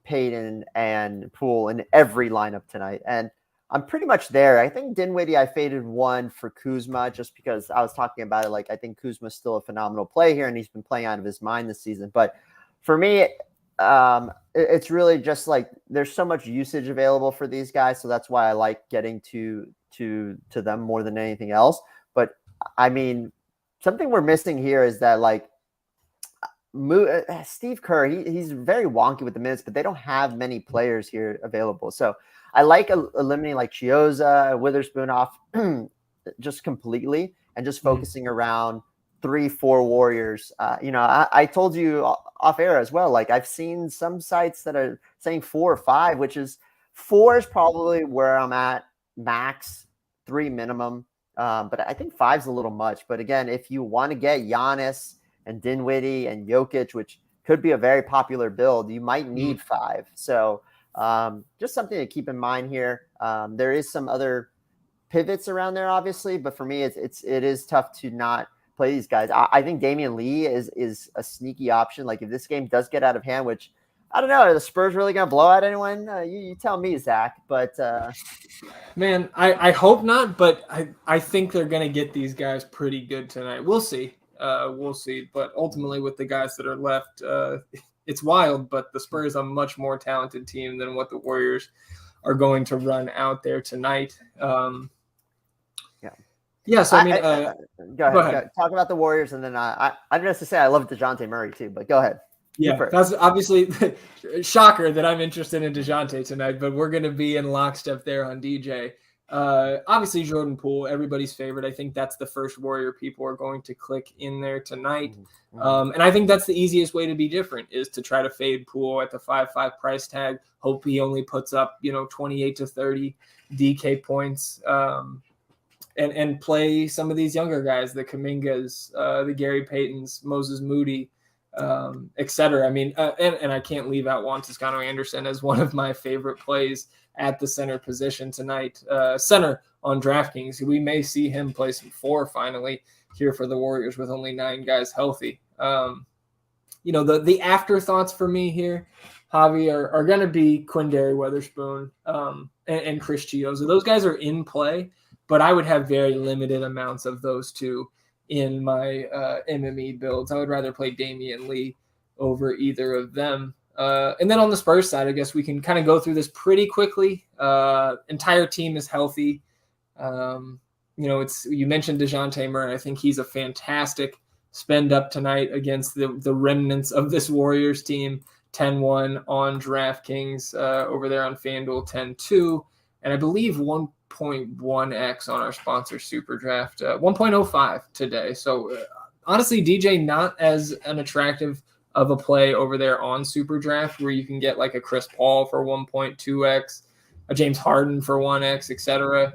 Speaker 2: Payton, and Poole in every lineup tonight. And I'm pretty much there. I think Dinwiddie, I faded 1 for Kuzma just because I was talking about it. Like, I think Kuzma's still a phenomenal play here, and he's been playing out of his mind this season. But for me, it's really just like there's so much usage available for these guys, so that's why I like getting to them more than anything else. But I mean, something we're missing here is that like Steve Kerr, he's very wonky with the minutes, but they don't have many players here available. So I like eliminating like Chiozza, Witherspoon off just completely and just focusing around 3-4 Warriors. I told you off air as well. Like I've seen some sites that are saying 4 or 5, which is 4 is probably where I'm at max, 3 minimum. But I think 5's a little much. But again, if you want to get Giannis and Dinwiddie and Jokic, which could be a very popular build. You might need 5. So just something to keep in mind here. There is some other pivots around there, obviously, but for me, it is tough to not play these guys. I think Damian Lee is a sneaky option. Like if this game does get out of hand, which I don't know, are the Spurs really going to blow out anyone? You tell me, Zach. But
Speaker 1: man, I hope not, but I think they're going to get these guys pretty good tonight. We'll see. We'll see. But ultimately, with the guys that are left, it's wild. But the Spurs are a much more talented team than what the Warriors are going to run out there tonight. Yeah, so I mean,
Speaker 2: go ahead. Talk about the Warriors, and then I'm going to say I love DeJounte Murray too, but go ahead.
Speaker 1: Yeah, that's obviously shocker that I'm interested in DeJounte tonight, but we're going to be in lockstep there on DJ. Obviously, Jordan Poole, everybody's favorite. I think that's the first Warrior people are going to click in there tonight. And I think that's the easiest way to be different is to try to fade Poole at the 5.5 price tag. Hope he only puts up, 28 to 30 DK points. And play some of these younger guys, the Kumingas, the Gary Paytons, Moses Moody, etc. I mean, and I can't leave out Juan Toscano Anderson as one of my favorite plays at the center position tonight. Center on DraftKings. We may see him play some 4 finally here for the Warriors with only 9 guys healthy. The afterthoughts for me here, Javi, are going to be Quindary Weatherspoon and Chris Chiozza. Those guys are in play, but I would have very limited amounts of those two in my MME builds. I would rather play Damian Lee over either of them. And then on the Spurs side, I guess we can kind of go through this pretty quickly. Entire team is healthy. You mentioned DeJounte Murray. I think he's a fantastic spend up tonight against the remnants of this Warriors team. 10-1 on DraftKings over there on FanDuel, 10-2. And I believe 1.1x on our sponsor Superdraft, 1.05 today. So honestly, DJ not as an attractive of a play over there on Superdraft, where you can get like a Chris Paul for 1.2x, a James Harden for 1x, etc.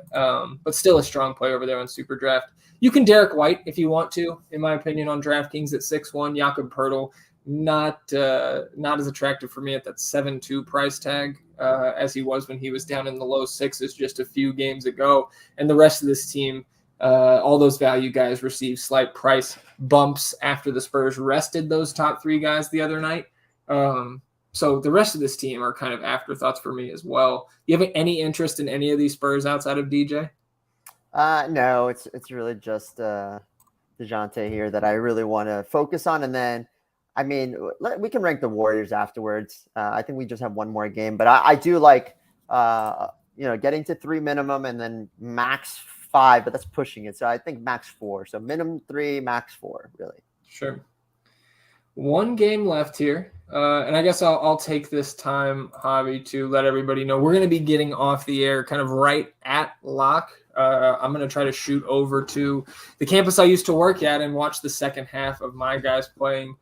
Speaker 1: But still a strong play over there on Superdraft. You can Derek White if you want to, in my opinion, on DraftKings at 6-1. Jakob Poeltl, not as attractive for me at that 7-2 price tag as he was when he was down in the low 6s just a few games ago. And the rest of this team, all those value guys received slight price bumps after the Spurs rested those top 3 guys the other night. So the rest of this team are kind of afterthoughts for me as well. You have any interest in any of these Spurs outside of DJ?
Speaker 2: No, it's really just DeJounte here that I really want to focus on. And then, I mean, we can rank the Warriors afterwards. I think we just have one more game, but I do like, getting to 3 minimum and then max 5, but that's pushing it. So I think max 4. So minimum 3, max 4, really.
Speaker 1: Sure. One game left here. And I guess I'll take this time, Javi, to let everybody know we're going to be getting off the air kind of right at lock. I'm going to try to shoot over to the campus I used to work at and watch the second half of my guys playing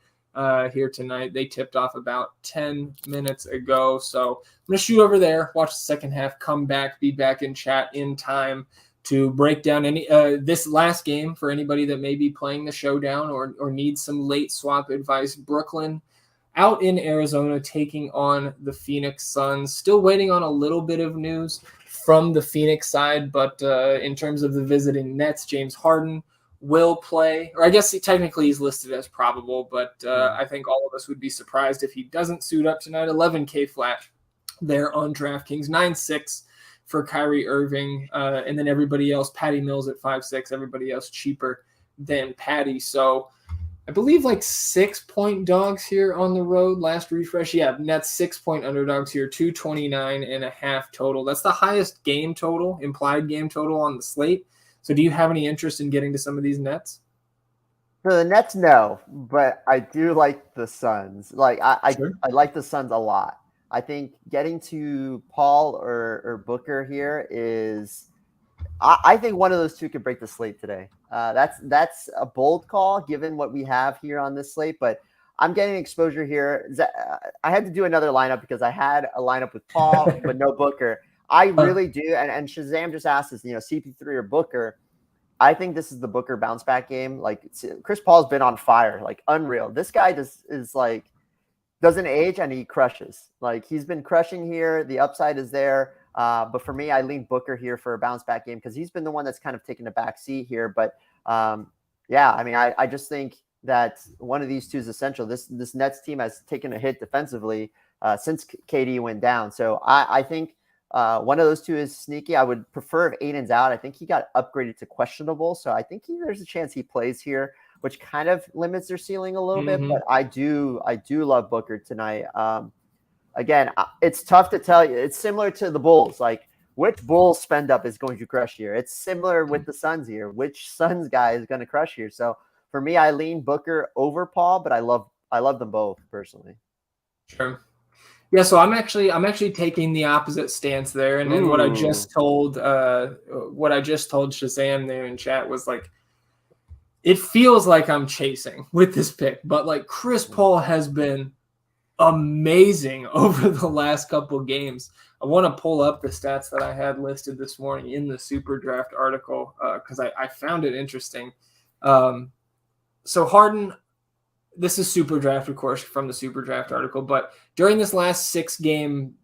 Speaker 1: here tonight. They tipped off about 10 minutes ago. So I'm going to shoot over there, watch the second half, come back, be back in chat in time to break down any this last game for anybody that may be playing the showdown or needs some late swap advice. Brooklyn out in Arizona taking on the Phoenix Suns. Still waiting on a little bit of news from the Phoenix side, but in terms of the visiting Nets, James Harden will play, or I guess technically he's listed as probable, but I think all of us would be surprised if he doesn't suit up tonight. 11K flat there on DraftKings, 9.6 for Kyrie Irving, and then everybody else, Patty Mills at 5.6, everybody else cheaper than Patty. So I believe like 6-point dogs here on the road. Last refresh, yeah, Nets 6-point underdogs here, 229.5 total. That's the highest game total, implied game total on the slate. So do you have any interest in getting to some of these Nets?
Speaker 2: For the Nets, no, but I do like the Suns. Like I like the Suns a lot. I think getting to Paul or Booker here is, I think one of those two could break the slate today. That's a bold call given what we have here on this slate, but I'm getting exposure here. I had to do another lineup because I had a lineup with Paul, but no Booker. I really do. And Shazam just asked us, CP3 or Booker. I think this is the Booker bounce back game. Like Chris Paul's been on fire, like unreal. This guy is like, doesn't age and he crushes. Like he's been crushing here. The upside is there. But for me, I lean Booker here for a bounce back game because he's been the one that's kind of taken a back seat here. But yeah, I mean, I just think that one of these two is essential. This Nets team has taken a hit defensively since KD went down. So I think one of those two is sneaky. I would prefer if Ayton's out. I think he got upgraded to questionable. So I think there's a chance he plays here, which kind of limits their ceiling a little bit. But I do love Booker tonight. Again, it's tough to tell you. It's similar to the Bulls. Like, which Bulls spend up is going to crush here? It's similar with the Suns here. Which Suns guy is going to crush here? So for me, I lean Booker over Paul, but I love them both personally.
Speaker 1: Sure. Yeah, so I'm actually taking the opposite stance there, and what I just told Shazam there in chat was like, it feels like I'm chasing with this pick, but like Chris Paul has been amazing over the last couple games. I want to pull up the stats that I had listed this morning in the Superdraft article because I found it interesting. So Harden, this is Superdraft, of course, from the Superdraft article, but during this last 6-game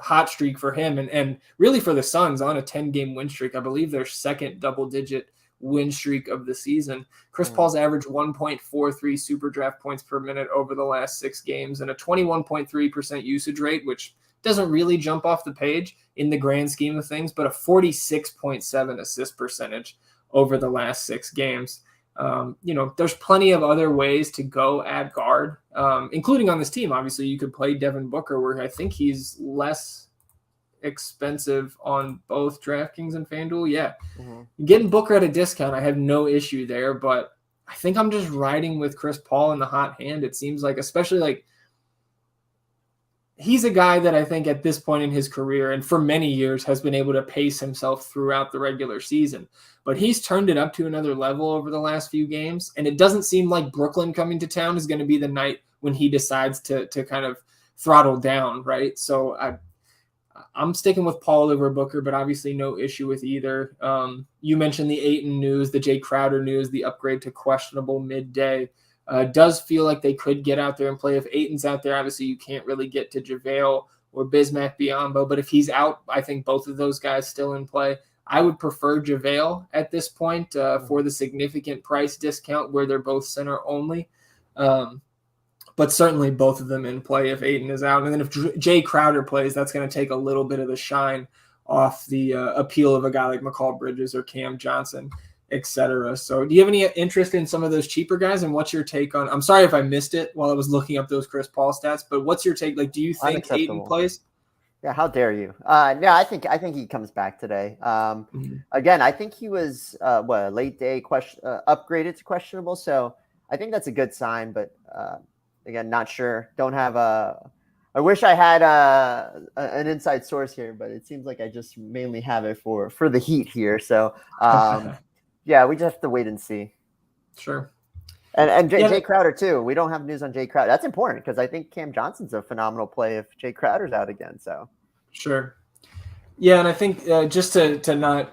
Speaker 1: hot streak for him and really for the Suns on a 10-game win streak, I believe their second double-digit win streak of the season, Chris Paul's averaged 1.43 Superdraft points per minute over the last 6 games and a 21.3% usage rate, which doesn't really jump off the page in the grand scheme of things, but a 46.7 assist percentage over the last 6 games. There's plenty of other ways to go at guard, including on this team. Obviously, you could play Devin Booker, where I think he's less expensive on both DraftKings and FanDuel. Yeah. Getting Booker at a discount, I have no issue there, but I think I'm just riding with Chris Paul in the hot hand. It seems like, especially like he's a guy that I think at this point in his career and for many years has been able to pace himself throughout the regular season, but he's turned it up to another level over the last few games. And it doesn't seem like Brooklyn coming to town is going to be the night when he decides to kind of throttle down. Right. So I'm sticking with Paul over Booker, but obviously no issue with either. You mentioned the Ayton news, the Jay Crowder news, the upgrade to questionable midday. Does feel like they could get out there and play. If Ayton's out there, obviously you can't really get to JaVale or Bismack Biyombo, but if he's out, I think both of those guys still in play. I would prefer JaVale at this point for the significant price discount where they're both center only. But certainly both of them in play if Ayton is out. And then if Jay Crowder plays, that's going to take a little bit of the shine off the appeal of a guy like McCall Bridges or Cam Johnson, etc. So do you have any interest in some of those cheaper guys? And what's your take on – I'm sorry if I missed it while I was looking up those Chris Paul stats, but what's your take? Like, do you think Ayton plays?
Speaker 2: Yeah, how dare you? No, I think he comes back today. Again, I think he was late day upgraded to questionable, so I think that's a good sign, but again, not sure. Don't have I wish I had an inside source here, but it seems like I just mainly have it for the Heat here. So, yeah, we just have to wait and see.
Speaker 1: Sure.
Speaker 2: And Jay Crowder too. We don't have news on Jay Crowder. That's important because I think Cam Johnson's a phenomenal play if Jay Crowder's out again. So,
Speaker 1: sure. Yeah, and I think just to not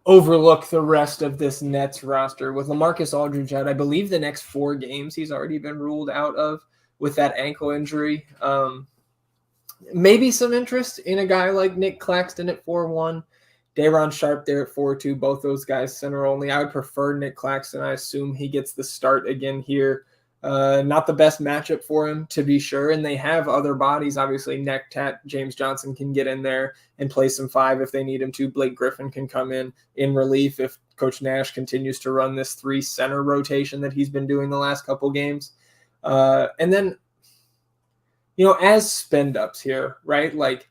Speaker 1: overlook the rest of this Nets roster with LaMarcus Aldridge out, I believe the next 4 games he's already been ruled out of with that ankle injury. Maybe some interest in a guy like Nick Claxton at 4-1, Day'Ron Sharpe there at 4-2, both those guys center only. I would prefer Nick Claxton. I assume he gets the start again here. Not the best matchup for him, to be sure, and they have other bodies. Obviously, Tat, James Johnson can get in there and play some 5 if they need him to. Blake Griffin can come in relief if Coach Nash continues to run this 3 center rotation that he's been doing the last couple games. And then, as spend-ups here, right, like,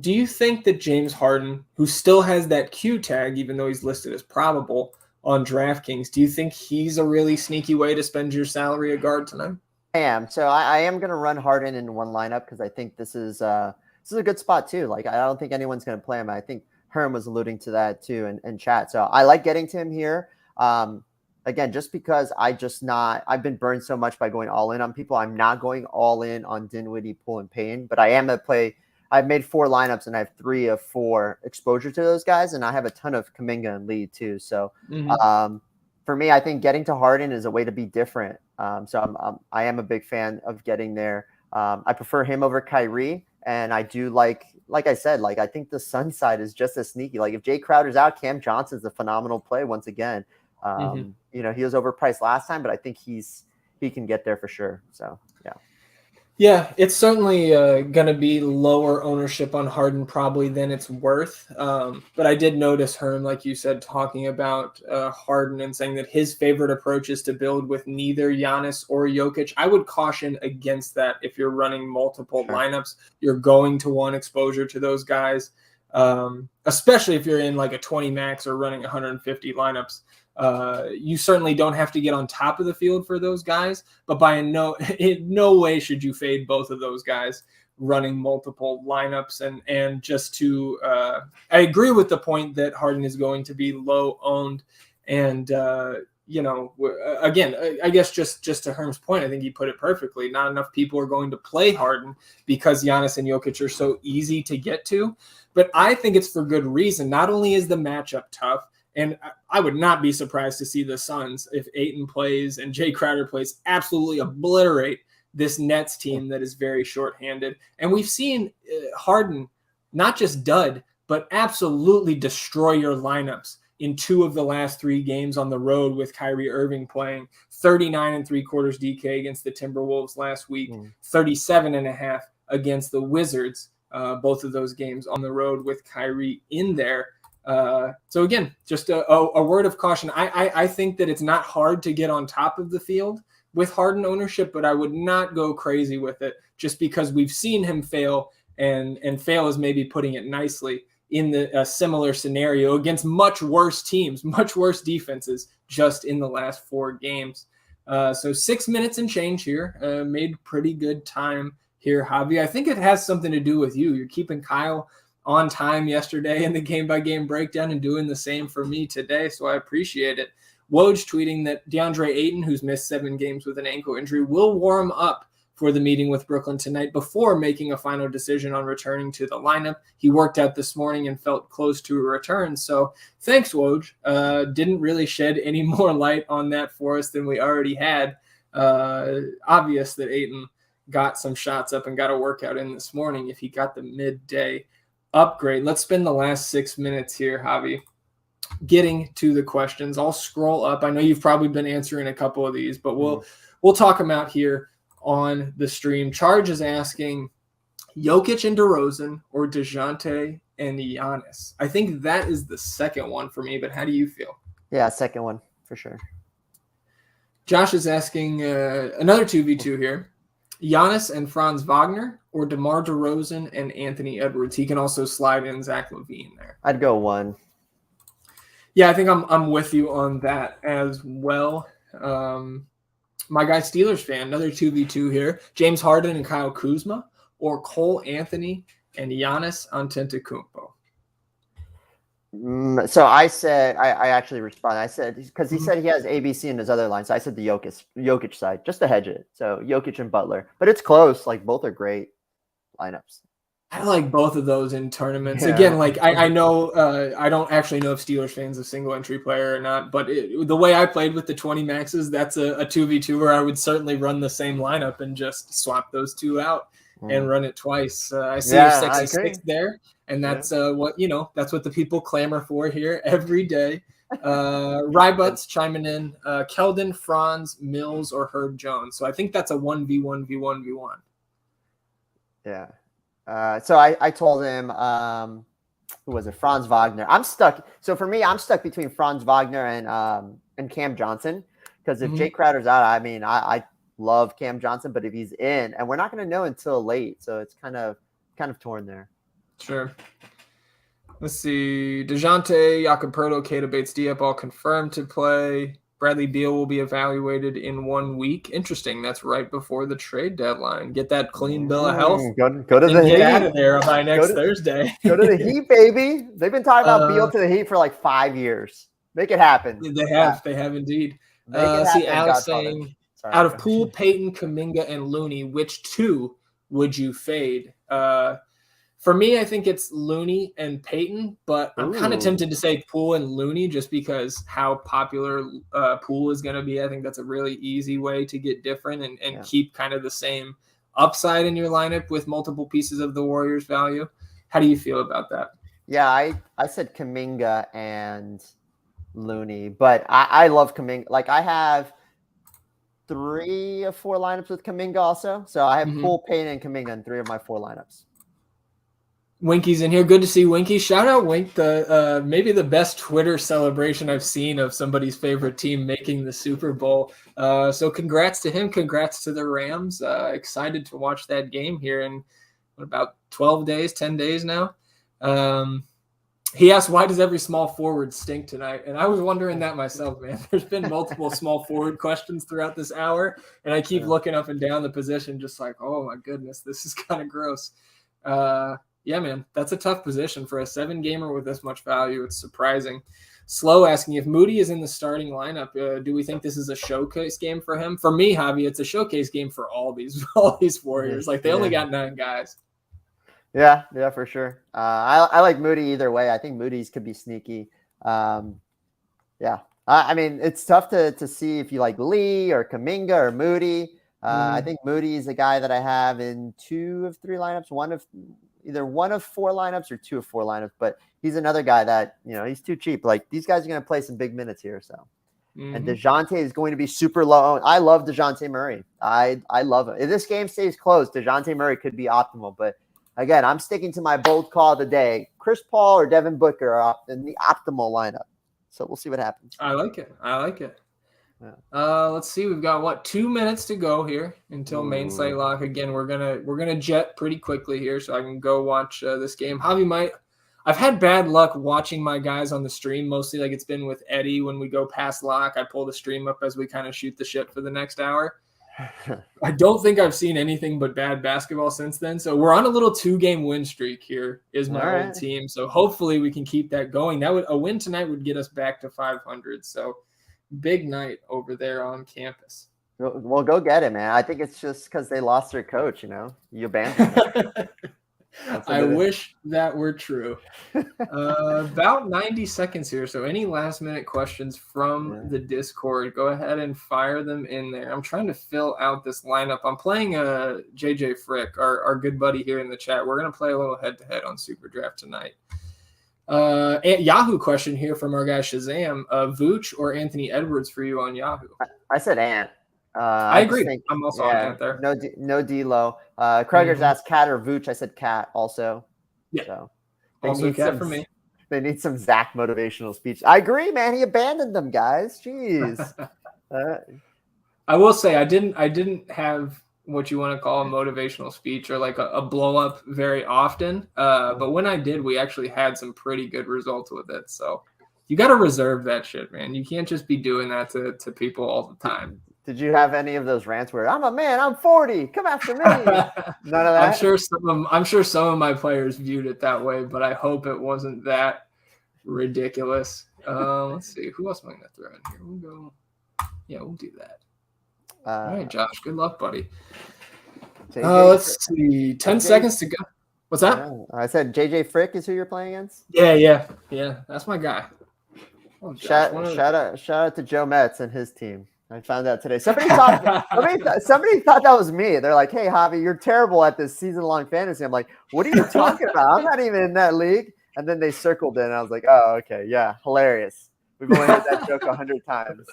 Speaker 1: do you think that James Harden, who still has that Q tag, even though he's listed as probable on DraftKings, do you think he's a really sneaky way to spend your salary at guard tonight?
Speaker 2: I am. So I am going to run Harden in one lineup because I think this is a good spot too. Like, I don't think anyone's going to play him. I think Herm was alluding to that too in chat. So I like getting to him here. Again, just because I've been burned so much by going all in on people. I'm not going all in on Dinwiddie, Poole, and Payne, but I am going to play. I've made 4 lineups and I have 3 of 4 exposure to those guys. And I have a ton of Kuminga and Lee too. So for me, I think getting to Harden is a way to be different. So I am a big fan of getting there. I prefer him over Kyrie, and I do like I said, like I think the Sun side is just as sneaky. Like if Jay Crowder's out, Cam Johnson's a phenomenal play once again. You know, he was overpriced last time, but I think he can get there for sure. So yeah.
Speaker 1: Yeah, it's certainly going to be lower ownership on Harden probably than it's worth. But I did notice Herm, like you said, talking about Harden and saying that his favorite approach is to build with neither Giannis or Jokic. I would caution against that if you're running multiple lineups. You're going to want exposure to those guys, especially if you're in like a 20 max or running 150 lineups. You certainly don't have to get on top of the field for those guys, but in no way should you fade both of those guys running multiple lineups. And just to, I agree with the point that Harden is going to be low owned. And, you know, again, I guess just to Herm's point, I think he put it perfectly. Not enough people are going to play Harden because Giannis and Jokic are so easy to get to. But I think it's for good reason. Not only is the matchup tough, and I would not be surprised to see the Suns, if Ayton plays and Jay Crowder plays, absolutely obliterate this Nets team that is very shorthanded. And we've seen Harden not just dud, but absolutely destroy your lineups in 2 of the last 3 games on the road with Kyrie Irving playing. 39 3/4 DK against the Timberwolves last week, 37.5 against the Wizards, both of those games on the road with Kyrie in there. So again, just a word of caution. I think that it's not hard to get on top of the field with Harden ownership, but I would not go crazy with it just because we've seen him fail, and fail is maybe putting it nicely in a similar scenario against much worse teams, much worse defenses just in the last 4 games. So 6 minutes and change here, made pretty good time here, Javi. I think it has something to do with you. You're keeping Kyle on time yesterday in the game-by-game breakdown and doing the same for me today, so I appreciate it. Woj tweeting that DeAndre Ayton, who's missed 7 games with an ankle injury, will warm up for the meeting with Brooklyn tonight before making a final decision on returning to the lineup. He worked out this morning and felt close to a return, so thanks, Woj. Didn't really shed any more light on that for us than we already had. Obvious that Ayton got some shots up and got a workout in this morning if he got the midday upgrade. Let's spend the last 6 minutes here, Javi, getting to the questions. I'll scroll up. I know you've probably been answering a couple of these, but we'll talk them out here on the stream. Charge is asking Jokic and DeRozan or DeJounte and Giannis. I think that is the second one for me, but how do you feel?
Speaker 2: Yeah, second one for sure.
Speaker 1: Josh is asking another 2v2 here. Giannis and Franz Wagner or DeMar DeRozan and Anthony Edwards. He can also slide in Zach LaVine there.
Speaker 2: I'd go 1.
Speaker 1: Yeah, I think I'm with you on that as well. My guy Steelers fan, another 2v2 here. James Harden and Kyle Kuzma or Cole Anthony and Giannis Antetokounmpo.
Speaker 2: So I said, I actually responded. I said, because he said he has ABC in his other line. So I said the Jokic side, just to hedge it. So Jokic and Butler. But it's close. Like, both are great lineups.
Speaker 1: I like both of those in tournaments. Yeah. Again, like I know, I don't actually know if Steelers fans a single entry player or not, but the way I played with the 20 maxes, that's a 2v2 where I would certainly run the same lineup and just swap those 2 out and run it twice. I see a 66 there. And that's that's what the people clamor for here every day. Rybutts chiming in, Keldon, Franz, Mills, or Herb Jones. So I think that's a 1v1v1v1.
Speaker 2: Yeah. So I told him, who was it? Franz Wagner. I'm stuck. So for me, I'm stuck between Franz Wagner and Cam Johnson, because if Jay Crowder's out, I mean, I love Cam Johnson, but if he's in, and we're not going to know until late, so it's kind of torn there.
Speaker 1: Sure. Let's see. DeJounte, Jakob Poeltl, Keita Bates-Diop all confirmed to play. Bradley Beal will be evaluated in 1 week. Interesting. That's right before the trade deadline. Get that clean bill of health.
Speaker 2: Go to the Heat.
Speaker 1: Get out of there by next Thursday.
Speaker 2: Go to the Heat, baby. They've been talking about Beal to the Heat for like 5 years. Make it happen.
Speaker 1: They have. They have indeed. See, Alex saying, out of Poole, Peyton, Kuminga, and Looney, which 2 would you fade? For me, I think it's Looney and Peyton, but I'm kind of tempted to say Poole and Looney just because how popular Poole is going to be. I think that's a really easy way to get different and keep kind of the same upside in your lineup with multiple pieces of the Warriors value. How do you feel about that?
Speaker 2: Yeah, I said Kuminga and Looney, but I love Kuminga. Like I have 3 or 4 lineups with Kuminga also. So I have Poole, Payne, and Kuminga in 3 of my 4 lineups.
Speaker 1: Winky's in here. Good to see Winky. Shout out Wink, the maybe the best Twitter celebration I've seen of somebody's favorite team making the Super Bowl. So congrats to him. Congrats to the Rams. Excited to watch that game here in about 12 days, 10 days now. He asked, why does every small forward stink tonight? And I was wondering that myself, man. There's been multiple small forward questions throughout this hour, and I keep looking up and down the position just like, oh, my goodness, this is kind of gross. Yeah, man, that's a tough position for a 7-gamer with this much value. It's surprising. Slow asking, if Moody is in the starting lineup, do we think this is a showcase game for him? For me, Javi, it's a showcase game for all these Warriors. Like, they only got 9 guys.
Speaker 2: Yeah, for sure. I like Moody either way. I think Moody's could be sneaky. I mean, it's tough to see if you like Lee or Kuminga or Moody. I think Moody is a guy that I have in 2 of 3 lineups, either 1 of 4 lineups or 2 of 4 lineups. But he's another guy that, he's too cheap. Like these guys are going to play some big minutes here. So, and DeJounte is going to be super low. I love DeJounte Murray. I love him. If this game stays close, DeJounte Murray could be optimal. But again, I'm sticking to my bold call of the day. Chris Paul or Devin Booker are in the optimal lineup. So we'll see what happens.
Speaker 1: I like it. Let's see. We've got 2 minutes to go here until main slate lock. Again, we're gonna jet pretty quickly here, so I can go watch this game. Javi, I've had bad luck watching my guys on the stream. Mostly, like it's been with Eddie when we go past lock. I pull the stream up as we kind of shoot the shit for the next hour. I don't think I've seen anything but bad basketball since then. So we're on a little 2-game win streak here. Is my old team. So hopefully we can keep that going. A win tonight would get us back to 500. So. Big night over there on campus.
Speaker 2: Well, go get it, man. I think it's just because they lost their coach, You abandoned them.
Speaker 1: I wish that were true. About 90 seconds here. So any last-minute questions from the Discord, go ahead and fire them in there. I'm trying to fill out this lineup. I'm playing JJ Frick, our good buddy here in the chat. We're going to play a little head-to-head on Superdraft tonight. Yahoo question here from our guy Shazam. Vooch or Anthony Edwards for you on Yahoo?
Speaker 2: I said Ant.
Speaker 1: I agree. I'm also on Ant there.
Speaker 2: No D-Lo. Kruger's asked Cat or Vooch. I said Cat also.
Speaker 1: Yeah.
Speaker 2: So
Speaker 1: also Cat for me.
Speaker 2: They need some Zac motivational speech. I agree, man. He abandoned them, guys. Jeez.
Speaker 1: I will say I didn't have what you want to call a motivational speech or like a blow up very often. But when I did, we actually had some pretty good results with it. So you got to reserve that shit, man. You can't just be doing that to people all the time.
Speaker 2: Did you have any of those rants where I'm a man, I'm 40, come after me? None of that.
Speaker 1: I'm sure some of my players viewed it that way, but I hope it wasn't that ridiculous. Let's see. Who else am I going to throw in here? We'll do that. All right, Josh. Good luck, buddy. Let's see. 10 seconds to go. What's that?
Speaker 2: Yeah, I said JJ Frick is who you're playing against?
Speaker 1: Yeah. That's my guy. Oh,
Speaker 2: shout out to Joe Metz and his team. I found out today. Somebody thought that was me. They're like, hey, Javi, you're terrible at this season-long fantasy. I'm like, what are you talking about? I'm not even in that league. And then they circled it, and I was like, oh, okay. Yeah, hilarious. We've only heard that joke 100 times.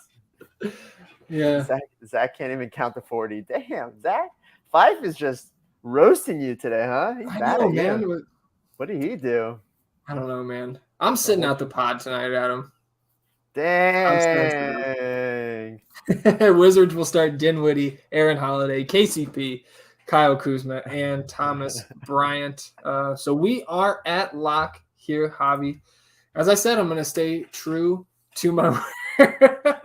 Speaker 1: Yeah.
Speaker 2: Zac can't even count to 40. Damn, Zac. Fife is just roasting you today, huh? He's mad at you. Man. What did he do?
Speaker 1: I don't know, man. I'm sitting out the pod tonight, Adam.
Speaker 2: Dang.
Speaker 1: Wizards will start Dinwiddie, Aaron Holiday, KCP, Kyle Kuzma, and Thomas Bryant. So we are at lock here, Javi. As I said, I'm going to stay true to my word.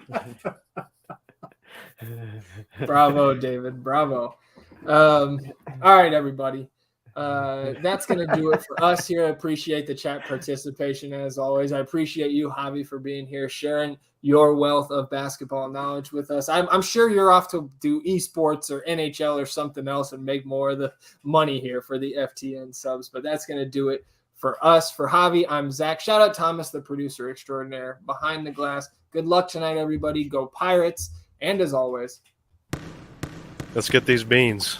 Speaker 1: Bravo, David. Bravo. All right, everybody. That's going to do it for us here. I appreciate the chat participation as always. I appreciate you, Javi, for being here, sharing your wealth of basketball knowledge with us. I'm sure you're off to do esports or NHL or something else and make more of the money here for the FTN subs, but that's going to do it for us. For Javi, I'm Zac. Shout out Thomas, the producer extraordinaire behind the glass. Good luck tonight, everybody. Go Pirates. And as always,
Speaker 3: let's get these beans.